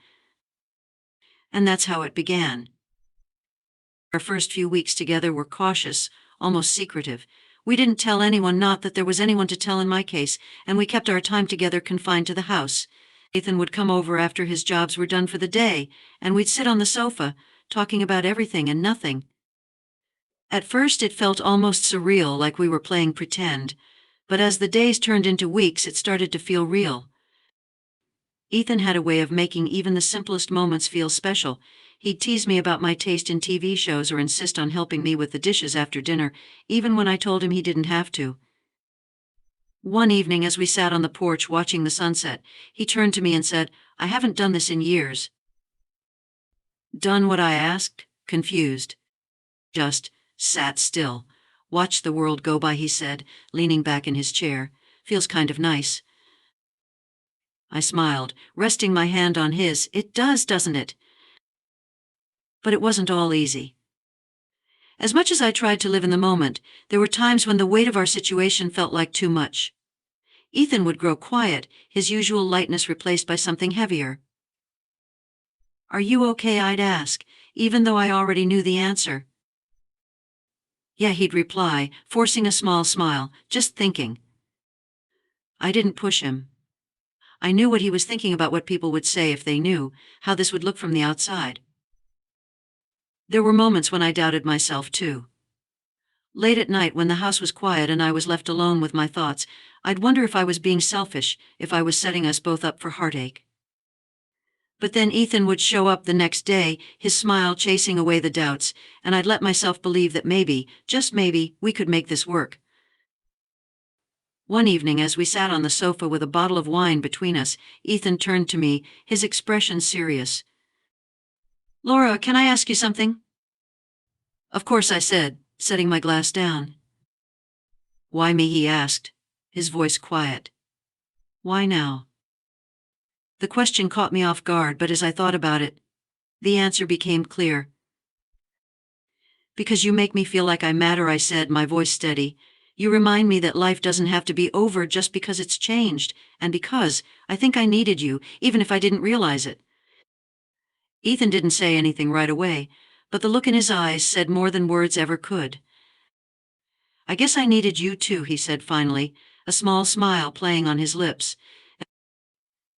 And that's how it began. Our first few weeks together were cautious, almost secretive. We didn't tell anyone, not that there was anyone to tell in my case, and we kept our time together confined to the house. Ethan would come over after his jobs were done for the day, and we'd sit on the sofa, talking about everything and nothing. At first it felt almost surreal, like we were playing pretend, but as the days turned into weeks it started to feel real. Ethan had a way of making even the simplest moments feel special. He'd tease me about my taste in TV shows or insist on helping me with the dishes after dinner, even when I told him he didn't have to. One evening, as we sat on the porch watching the sunset, he turned to me and said, I haven't done this in years. Done what I asked? Confused. Just sat still. Watched the world go by, he said, leaning back in his chair. Feels kind of nice. I smiled, resting my hand on his. It does, doesn't it? But it wasn't all easy. As much as I tried to live in the moment, there were times when the weight of our situation felt like too much. Ethan would grow quiet, his usual lightness replaced by something heavier. Are you okay? I'd ask, even though I already knew the answer. Yeah, he'd reply, forcing a small smile, just thinking. I didn't push him. I knew what he was thinking about, what people would say if they knew, how this would look from the outside. There were moments when I doubted myself too. Late at night, when the house was quiet and I was left alone with my thoughts, I'd wonder if I was being selfish, if I was setting us both up for heartache. But then Ethan would show up the next day, his smile chasing away the doubts, and I'd let myself believe that maybe, just maybe, we could make this work. One evening, as we sat on the sofa with a bottle of wine between us, Ethan turned to me, his expression serious. Laura, can I ask you something? Of course, I said, setting my glass down. Why me? He asked, his voice quiet. Why now? The question caught me off guard, but as I thought about it, the answer became clear. Because you make me feel like I matter, I said, my voice steady. You remind me that life doesn't have to be over just because it's changed, and because I think I needed you, even if I didn't realize it. Ethan didn't say anything right away, but the look in his eyes said more than words ever could. I guess I needed you too, he said finally, a small smile playing on his lips.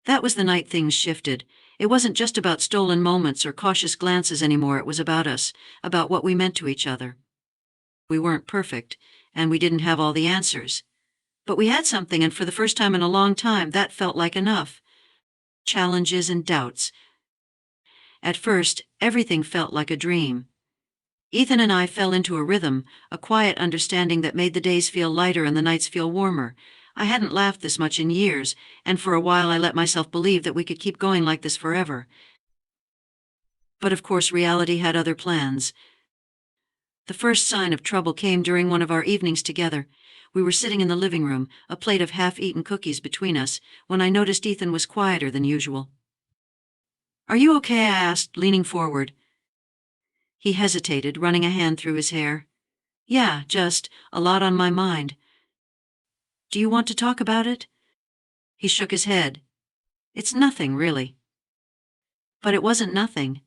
That was the night things shifted. It wasn't just about stolen moments or cautious glances anymore. It was about us, about what we meant to each other. We weren't perfect, and we didn't have all the answers. But we had something, and for the first time in a long time, that felt like enough. Challenges and doubts. At first, everything felt like a dream. Ethan and I fell into a rhythm, a quiet understanding that made the days feel lighter and the nights feel warmer. I hadn't laughed this much in years, and for a while I let myself believe that we could keep going like this forever. But of course reality had other plans. The first sign of trouble came during one of our evenings together. We were sitting in the living room, a plate of half-eaten cookies between us, when I noticed Ethan was quieter than usual. "Are you okay?" I asked, leaning forward. He hesitated, running a hand through his hair. "Yeah, just a lot on my mind." "Do you want to talk about it?" He shook his head. "It's nothing, really." But it wasn't nothing.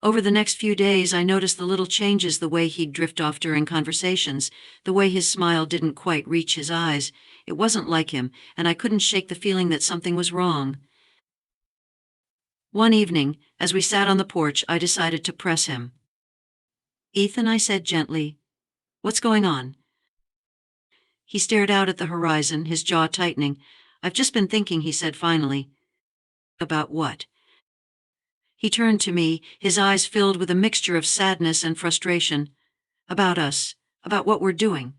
Over the next few days, I noticed the little changes, the way he'd drift off during conversations, the way his smile didn't quite reach his eyes. It wasn't like him, and I couldn't shake the feeling that something was wrong. One evening, as we sat on the porch, I decided to press him. "Ethan," I said gently, "what's going on?" He stared out at the horizon, his jaw tightening. "I've just been thinking," he said finally. "About what?" He turned to me, his eyes filled with a mixture of sadness and frustration. "About us. About what we're doing."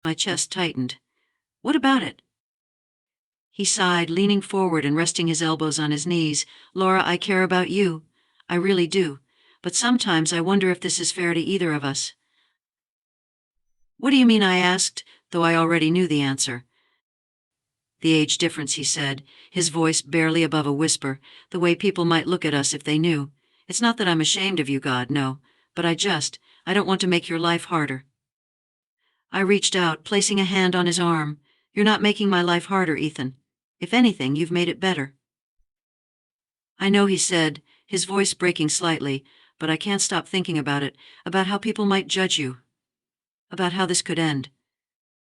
My chest tightened. "What about it?" He sighed, leaning forward and resting his elbows on his knees. "Laura, I care about you. I really do. But sometimes I wonder if this is fair to either of us." "What do you mean?" I asked, though I already knew the answer. "The age difference," he said, his voice barely above a whisper, "the way people might look at us if they knew. It's not that I'm ashamed of you, God, no, but I don't want to make your life harder." I reached out, placing a hand on his arm. "You're not making my life harder, Ethan. If anything, you've made it better." "I know," he said, his voice breaking slightly, "but I can't stop thinking about it, about how people might judge you, about how this could end."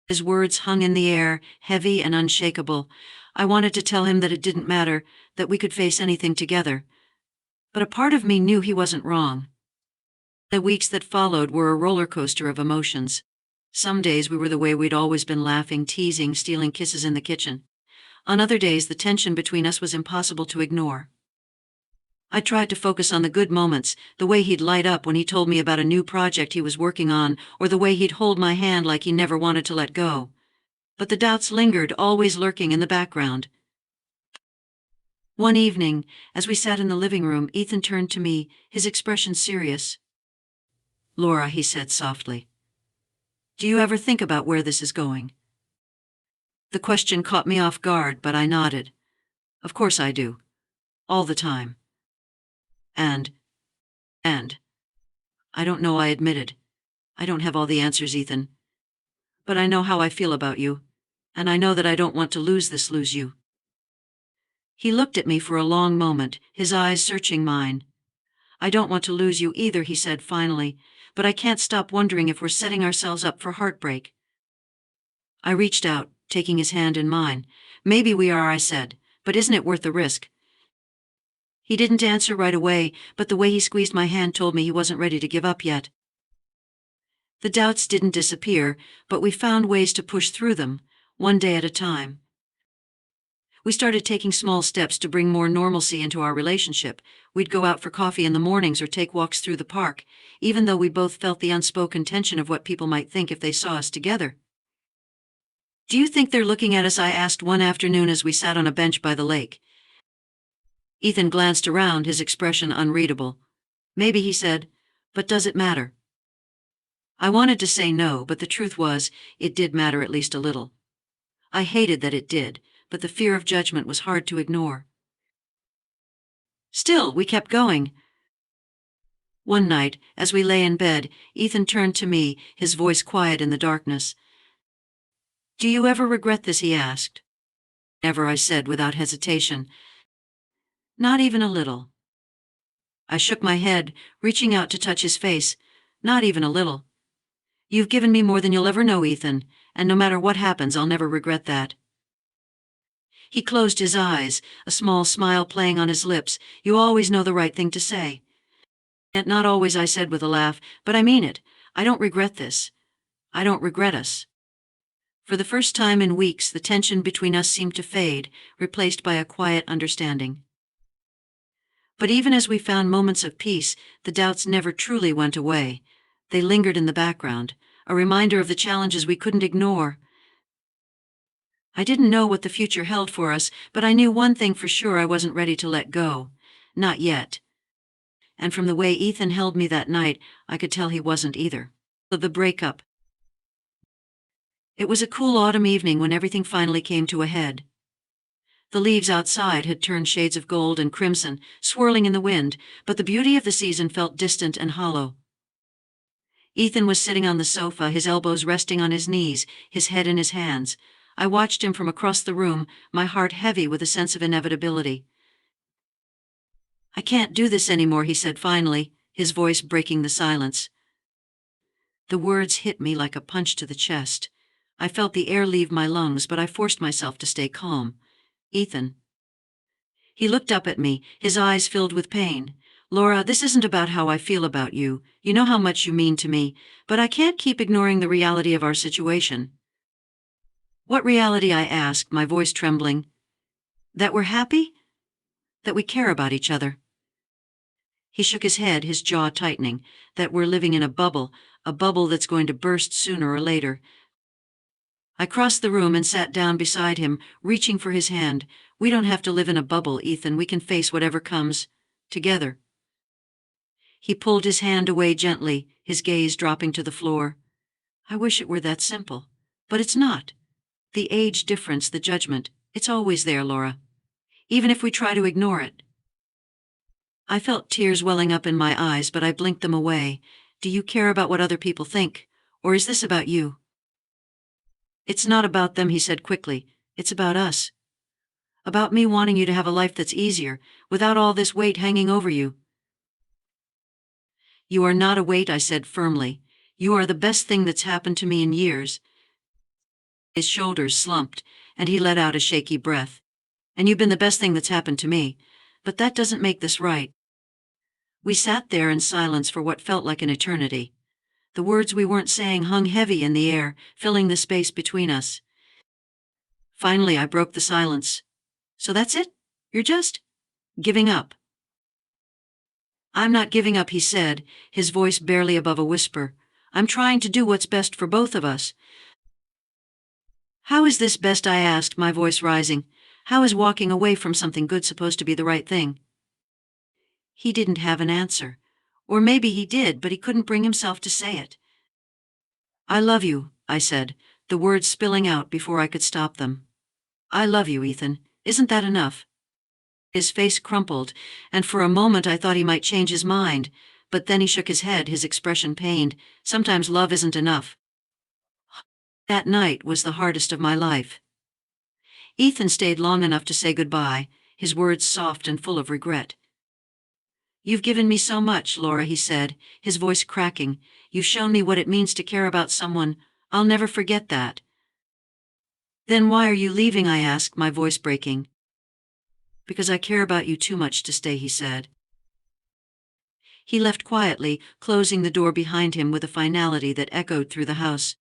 His words hung in the air, heavy and unshakable. I wanted to tell him that it didn't matter, that we could face anything together. But a part of me knew he wasn't wrong. The weeks that followed were a roller coaster of emotions. Some days we were the way we'd always been, laughing, teasing, stealing kisses in the kitchen. On other days, the tension between us was impossible to ignore. I tried to focus on the good moments, the way he'd light up when he told me about a new project he was working on, or the way he'd hold my hand like he never wanted to let go. But the doubts lingered, always lurking in the background. One evening, as we sat in the living room, Ethan turned to me, his expression serious. "Laura," he said softly, "do you ever think about where this is going?" The question caught me off guard, but I nodded. "Of course I do. All the time." And, I don't know," I admitted. "I don't have all the answers, Ethan. But I know how I feel about you, and I know that I don't want to lose you." He looked at me for a long moment, his eyes searching mine. "I don't want to lose you either," he said finally, "but I can't stop wondering if we're setting ourselves up for heartbreak." I reached out, taking his hand in mine. "Maybe we are," I said, "but isn't it worth the risk?" He didn't answer right away, but the way he squeezed my hand told me he wasn't ready to give up yet. The doubts didn't disappear, but we found ways to push through them, one day at a time. We started taking small steps to bring more normalcy into our relationship. We'd go out for coffee in the mornings or take walks through the park, even though we both felt the unspoken tension of what people might think if they saw us together. "Do you think they're looking at us?" I asked one afternoon as we sat on a bench by the lake. Ethan glanced around, his expression unreadable. "Maybe," he said, "but does it matter?" I wanted to say no, but the truth was, it did matter at least a little. I hated that it did, but the fear of judgment was hard to ignore. Still, we kept going. One night, as we lay in bed, Ethan turned to me, his voice quiet in the darkness. "Do you ever regret this?" he asked. "Never," I said without hesitation. "Not even a little?" I shook my head, reaching out to touch his face. "Not even a little. You've given me more than you'll ever know, Ethan, and no matter what happens, I'll never regret that." He closed his eyes, a small smile playing on his lips. "You always know the right thing to say." "Yet not always," I said with a laugh, "but I mean it. I don't regret this. I don't regret us." For the first time in weeks, the tension between us seemed to fade, replaced by a quiet understanding. But even as we found moments of peace, the doubts never truly went away. They lingered in the background, a reminder of the challenges we couldn't ignore. I didn't know what the future held for us, but I knew one thing for sure: I wasn't ready to let go. Not yet. and from the way Ethan held me that night, I could tell he wasn't either. The breakup. It was a cool autumn evening when everything finally came to a head. The leaves outside had turned shades of gold and crimson, swirling in the wind, but the beauty of the season felt distant and hollow. Ethan was sitting on the sofa, his elbows resting on his knees, his head in his hands. I watched him from across the room, my heart heavy with a sense of inevitability. "I can't do this anymore," he said finally, his voice breaking the silence. The words hit me like a punch to the chest. I felt the air leave my lungs, but I forced myself to stay calm. "Ethan." He looked up at me, his eyes filled with pain. "Laura, this isn't about how I feel about you. You know how much you mean to me, but I can't keep ignoring the reality of our situation." "What reality?" I asked, my voice trembling. "That we're happy? That we care about each other." He shook his head, his jaw tightening. "That we're living in a bubble that's going to burst sooner or later." I crossed the room and sat down beside him, reaching for his hand. "We don't have to live in a bubble, Ethan. We can face whatever comes. Together." He pulled his hand away gently, his gaze dropping to the floor. "I wish it were that simple. But it's not. The age difference, the judgment, it's always there, Laura. Even if we try to ignore it." I felt tears welling up in my eyes, but I blinked them away. "Do you care about what other people think? Or is this about you?" "It's not about them," he said quickly. "It's about us. About me wanting you to have a life that's easier, without all this weight hanging over you." "You are not a weight," I said firmly. "You are the best thing that's happened to me in years." His shoulders slumped, and he let out a shaky breath. "And you've been the best thing that's happened to me. But that doesn't make this right." We sat there in silence for what felt like an eternity. The words we weren't saying hung heavy in the air, filling the space between us. Finally, I broke the silence. "So that's it? You're just giving up?" "I'm not giving up," he said, his voice barely above a whisper. "I'm trying to do what's best for both of us." "How is this best?" I asked, my voice rising. "How is walking away from something good supposed to be the right thing?" He didn't have an answer. Or maybe he did, but he couldn't bring himself to say it. "I love you," I said, the words spilling out before I could stop them. "I love you, Ethan. Isn't that enough?" His face crumpled, and for a moment I thought he might change his mind, but then he shook his head, his expression pained. "Sometimes love isn't enough." That night was the hardest of my life. Ethan stayed long enough to say goodbye, his words soft and full of regret. "You've given me so much, Laura," he said, his voice cracking. "You've shown me what it means to care about someone. I'll never forget that." "Then why are you leaving?" I asked, my voice breaking. "Because I care about you too much to stay," he said. He left quietly, closing the door behind him with a finality that echoed through the house.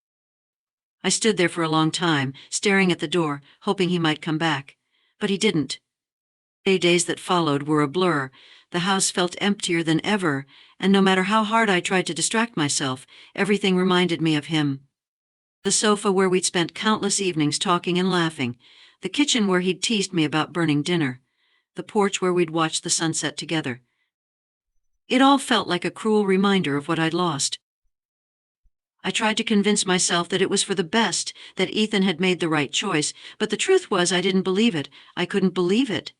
I stood there for a long time, staring at the door, hoping he might come back. But he didn't. The days that followed were a blur. The house felt emptier than ever, and no matter how hard I tried to distract myself, everything reminded me of him. The sofa where we'd spent countless evenings talking and laughing, the kitchen where he'd teased me about burning dinner, the porch where we'd watched the sunset together. It all felt like a cruel reminder of what I'd lost. I tried to convince myself that it was for the best, that Ethan had made the right choice, but the truth was I didn't believe it. I couldn't believe it.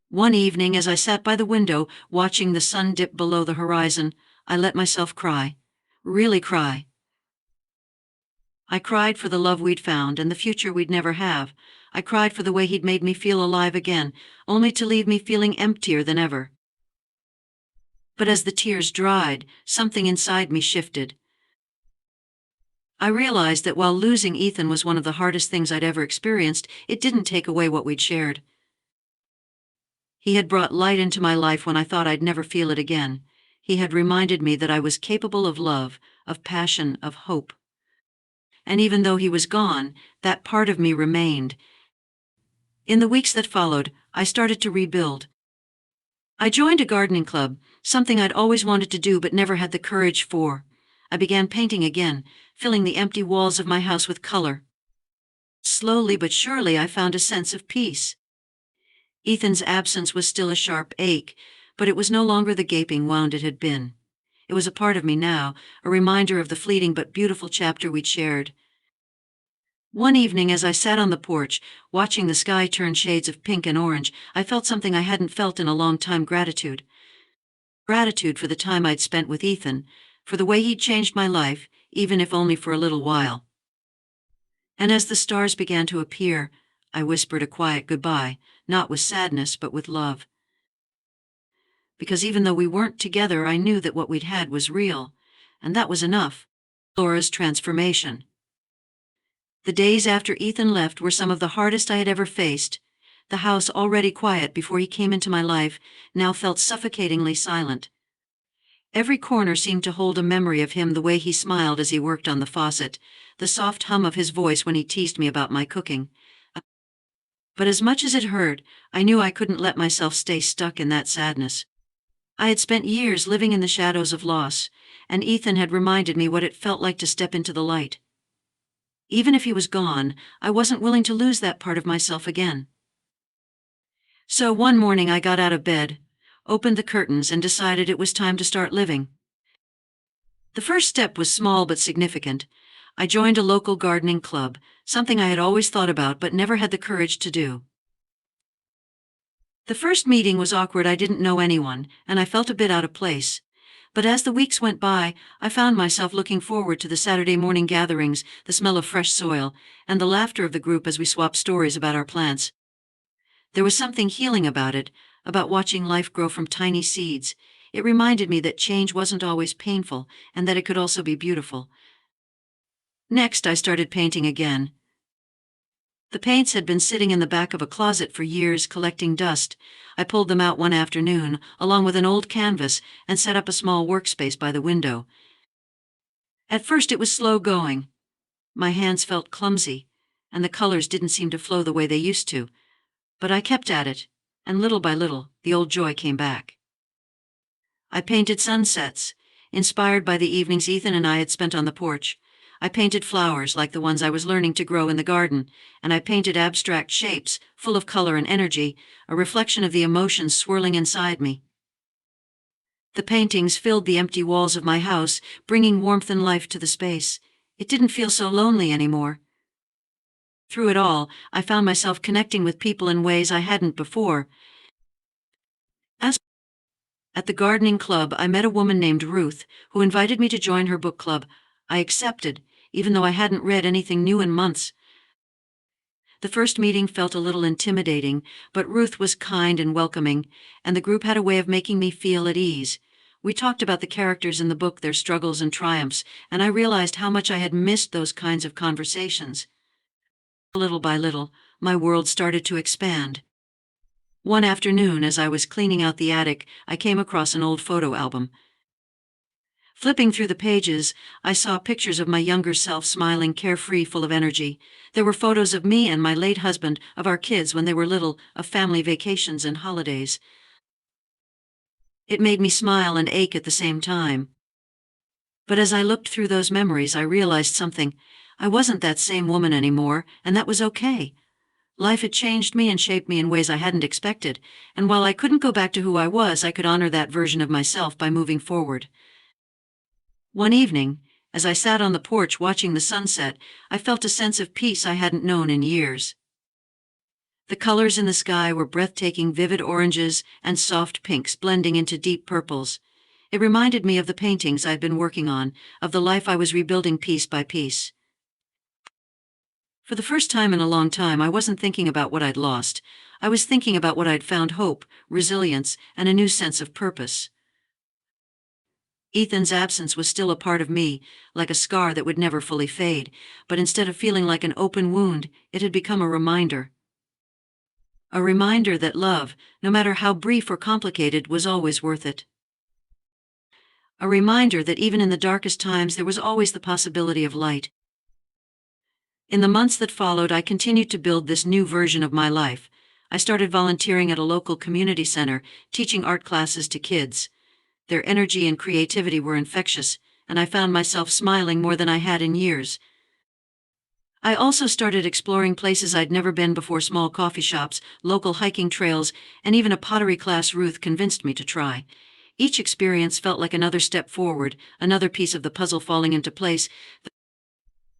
One evening, as I sat by the window, watching the sun dip below the horizon, I let myself cry. Really cry. I cried for the love we'd found and the future we'd never have. I cried for the way he'd made me feel alive again, only to leave me feeling emptier than ever. But as the tears dried, something inside me shifted. I realized that while losing Ethan was one of the hardest things I'd ever experienced, it didn't take away what we'd shared. He had brought light into my life when I thought I'd never feel it again. He had reminded me that I was capable of love, of passion, of hope. And even though he was gone, that part of me remained. In the weeks that followed, I started to rebuild. I joined a gardening club, something I'd always wanted to do but never had the courage for. I began painting again, filling the empty walls of my house with color. Slowly but surely I found a sense of peace. Ethan's absence was still a sharp ache, but it was no longer the gaping wound it had been. It was a part of me now, a reminder of the fleeting but beautiful chapter we'd shared. One evening as I sat on the porch, watching the sky turn shades of pink and orange, I felt something I hadn't felt in a long time: gratitude. Gratitude for the time I'd spent with Ethan, for the way he'd changed my life, even if only for a little while. And as the stars began to appear, I whispered a quiet goodbye, not with sadness but with love. Because even though we weren't together, I knew that what we'd had was real, and that was enough. Laura's transformation. The days after Ethan left were some of the hardest I had ever faced. The house, already quiet before he came into my life, now felt suffocatingly silent. Every corner seemed to hold a memory of him: the way he smiled as he worked on the faucet, the soft hum of his voice when he teased me about my cooking. But as much as it hurt, I knew I couldn't let myself stay stuck in that sadness. I had spent years living in the shadows of loss, and Ethan had reminded me what it felt like to step into the light. Even if he was gone, I wasn't willing to lose that part of myself again. So one morning I got out of bed, opened the curtains, and decided it was time to start living. The first step was small but significant. I joined a local gardening club, something I had always thought about but never had the courage to do. The first meeting was awkward. I didn't know anyone, and I felt a bit out of place. But as the weeks went by, I found myself looking forward to the Saturday morning gatherings, the smell of fresh soil, and the laughter of the group as we swapped stories about our plants. There was something healing about it, about watching life grow from tiny seeds. It reminded me that change wasn't always painful, and that it could also be beautiful. Next, I started painting again. The paints had been sitting in the back of a closet for years, collecting dust. I pulled them out one afternoon, along with an old canvas, and set up a small workspace by the window. At first it was slow going. My hands felt clumsy, and the colors didn't seem to flow the way they used to. But I kept at it, and little by little, the old joy came back. I painted sunsets, inspired by the evenings Ethan and I had spent on the porch. I painted flowers like the ones I was learning to grow in the garden, and I painted abstract shapes, full of color and energy, a reflection of the emotions swirling inside me. The paintings filled the empty walls of my house, bringing warmth and life to the space. It didn't feel so lonely anymore. Through it all, I found myself connecting with people in ways I hadn't before. At the gardening club, I met a woman named Ruth, who invited me to join her book club. I accepted, even though I hadn't read anything new in months. The first meeting felt a little intimidating, but Ruth was kind and welcoming, and the group had a way of making me feel at ease. We talked about the characters in the book, their struggles and triumphs, and I realized how much I had missed those kinds of conversations. Little by little, my world started to expand. One afternoon, as I was cleaning out the attic, I came across an old photo album. Flipping through the pages, I saw pictures of my younger self, smiling, carefree, full of energy. There were photos of me and my late husband, of our kids when they were little, of family vacations and holidays. It made me smile and ache at the same time. But as I looked through those memories, I realized something. I wasn't that same woman anymore, and that was okay. Life had changed me and shaped me in ways I hadn't expected, and while I couldn't go back to who I was, I could honor that version of myself by moving forward. One evening, as I sat on the porch watching the sunset, I felt a sense of peace I hadn't known in years. The colors in the sky were breathtaking: vivid oranges and soft pinks blending into deep purples. It reminded me of the paintings I'd been working on, of the life I was rebuilding piece by piece. For the first time in a long time, I wasn't thinking about what I'd lost. I was thinking about what I'd found: hope, resilience, and a new sense of purpose. Ethan's absence was still a part of me, like a scar that would never fully fade, but instead of feeling like an open wound, it had become a reminder. A reminder that love, no matter how brief or complicated, was always worth it. A reminder that even in the darkest times there was always the possibility of light. In the months that followed, I continued to build this new version of my life. I started volunteering at a local community center, teaching art classes to kids. Their energy and creativity were infectious, and I found myself smiling more than I had in years. I also started exploring places I'd never been before: small coffee shops, local hiking trails, and even a pottery class Ruth convinced me to try. Each experience felt like another step forward, another piece of the puzzle falling into place.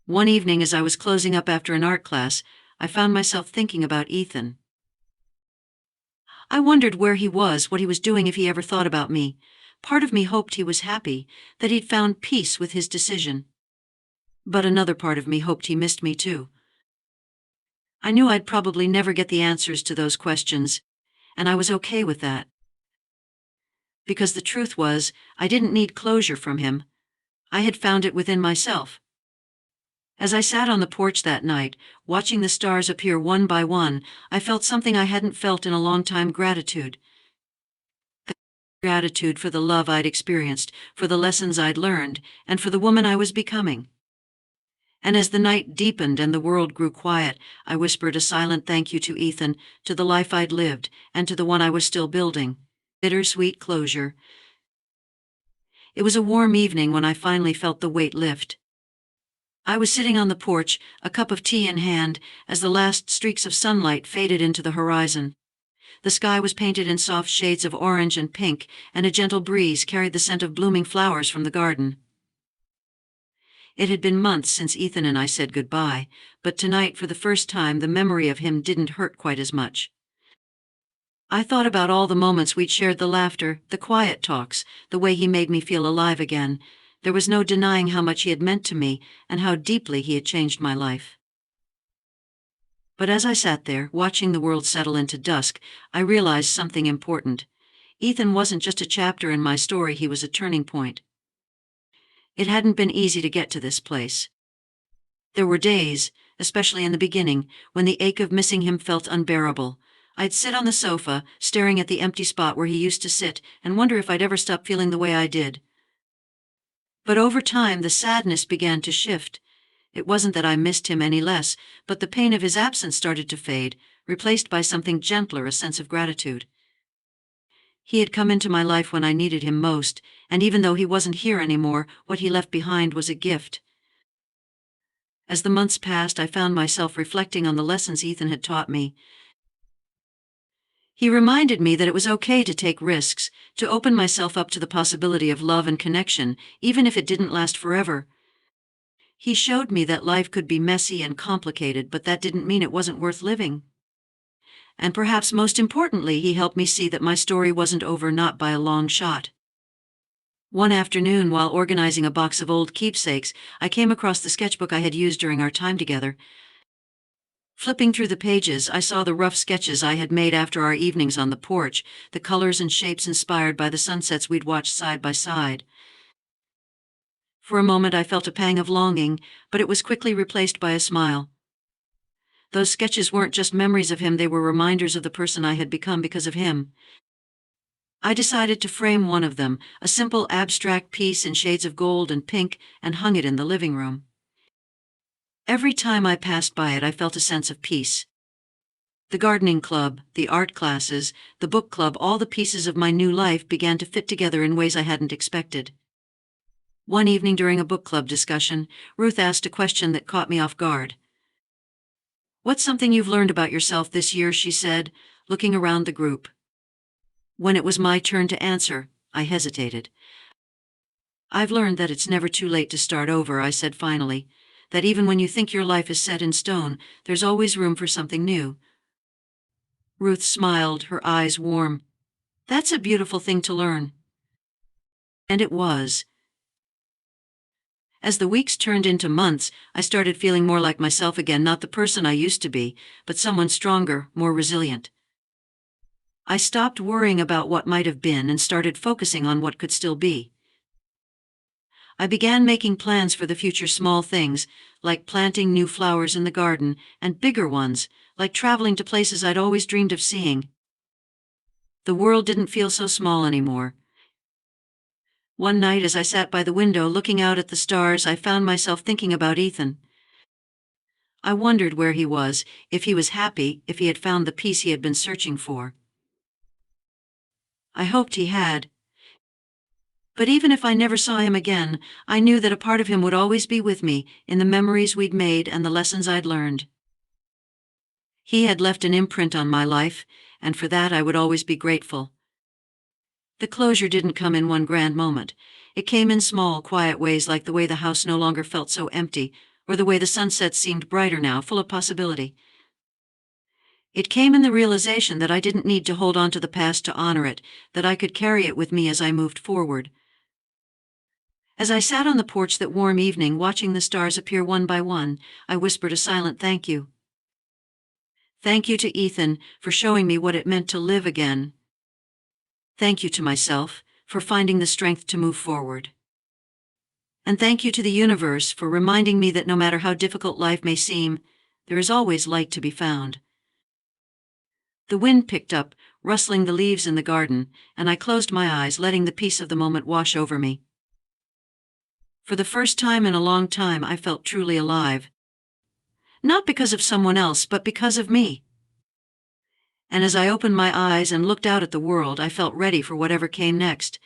One evening, as I was closing up after an art class, I found myself thinking about Ethan. I wondered where he was, what he was doing, if he ever thought about me. Part of me hoped he was happy, that he'd found peace with his decision. But another part of me hoped he missed me too. I knew I'd probably never get the answers to those questions, and I was okay with that. Because the truth was, I didn't need closure from him. I had found it within myself. As I sat on the porch that night, watching the stars appear one by one, I felt something I hadn't felt in a long time: gratitude. Gratitude for the love I'd experienced, for the lessons I'd learned, and for the woman I was becoming. And as the night deepened and the world grew quiet, I whispered a silent thank you to Ethan, to the life I'd lived, and to the one I was still building. Bittersweet closure. It was a warm evening when I finally felt the weight lift. I was sitting on the porch, a cup of tea in hand, as the last streaks of sunlight faded into the horizon. The sky was painted in soft shades of orange and pink, and a gentle breeze carried the scent of blooming flowers from the garden. It had been months since Ethan and I said goodbye, but tonight, for the first time, the memory of him didn't hurt quite as much. I thought about all the moments we'd shared: the laughter, the quiet talks, the way he made me feel alive again. There was no denying how much he had meant to me, and how deeply he had changed my life. But as I sat there, watching the world settle into dusk, I realized something important. Ethan wasn't just a chapter in my story, he was a turning point. It hadn't been easy to get to this place. There were days, especially in the beginning, when the ache of missing him felt unbearable. I'd sit on the sofa, staring at the empty spot where he used to sit, and wonder if I'd ever stop feeling the way I did. But over time, the sadness began to shift. It wasn't that I missed him any less, but the pain of his absence started to fade, replaced by something gentler: a sense of gratitude. He had come into my life when I needed him most, and even though he wasn't here anymore, what he left behind was a gift. As the months passed, I found myself reflecting on the lessons Ethan had taught me. He reminded me that it was okay to take risks, to open myself up to the possibility of love and connection, even if it didn't last forever. He showed me that life could be messy and complicated, but that didn't mean it wasn't worth living. And perhaps most importantly, he helped me see that my story wasn't over, not by a long shot. One afternoon, while organizing a box of old keepsakes, I came across the sketchbook I had used during our time together. Flipping through the pages, I saw the rough sketches I had made after our evenings on the porch, the colors and shapes inspired by the sunsets we'd watched side by side. For a moment I felt a pang of longing, but it was quickly replaced by a smile. Those sketches weren't just memories of him, they were reminders of the person I had become because of him. I decided to frame one of them, a simple abstract piece in shades of gold and pink, and hung it in the living room. Every time I passed by it, I felt a sense of peace. The gardening club, the art classes, the book club, all the pieces of my new life began to fit together in ways I hadn't expected. One evening during a book club discussion, Ruth asked a question that caught me off guard. "What's something you've learned about yourself this year?" she said, looking around the group. When it was my turn to answer, I hesitated. "I've learned that it's never too late to start over," I said finally. "That even when you think your life is set in stone, there's always room for something new." Ruth smiled, her eyes warm. "That's a beautiful thing to learn." And it was. As the weeks turned into months, I started feeling more like myself again, not the person I used to be, but someone stronger, more resilient. I stopped worrying about what might have been and started focusing on what could still be. I began making plans for the future: small things, like planting new flowers in the garden, and bigger ones, like traveling to places I'd always dreamed of seeing. The world didn't feel so small anymore. One night, as I sat by the window looking out at the stars, I found myself thinking about Ethan. I wondered where he was, if he was happy, if he had found the peace he had been searching for. I hoped he had. But even if I never saw him again, I knew that a part of him would always be with me, in the memories we'd made and the lessons I'd learned. He had left an imprint on my life, and for that I would always be grateful. The closure didn't come in one grand moment. It came in small, quiet ways, like the way the house no longer felt so empty, or the way the sunset seemed brighter now, full of possibility. It came in the realization that I didn't need to hold on to the past to honor it, that I could carry it with me as I moved forward. As I sat on the porch that warm evening watching the stars appear one by one, I whispered a silent thank you. Thank you to Ethan for showing me what it meant to live again. Thank you to myself for finding the strength to move forward. And thank you to the universe for reminding me that no matter how difficult life may seem, there is always light to be found. The wind picked up, rustling the leaves in the garden, and I closed my eyes, letting the peace of the moment wash over me. For the first time in a long time, I felt truly alive. Not because of someone else, but because of me. And as I opened my eyes and looked out at the world, I felt ready for whatever came next.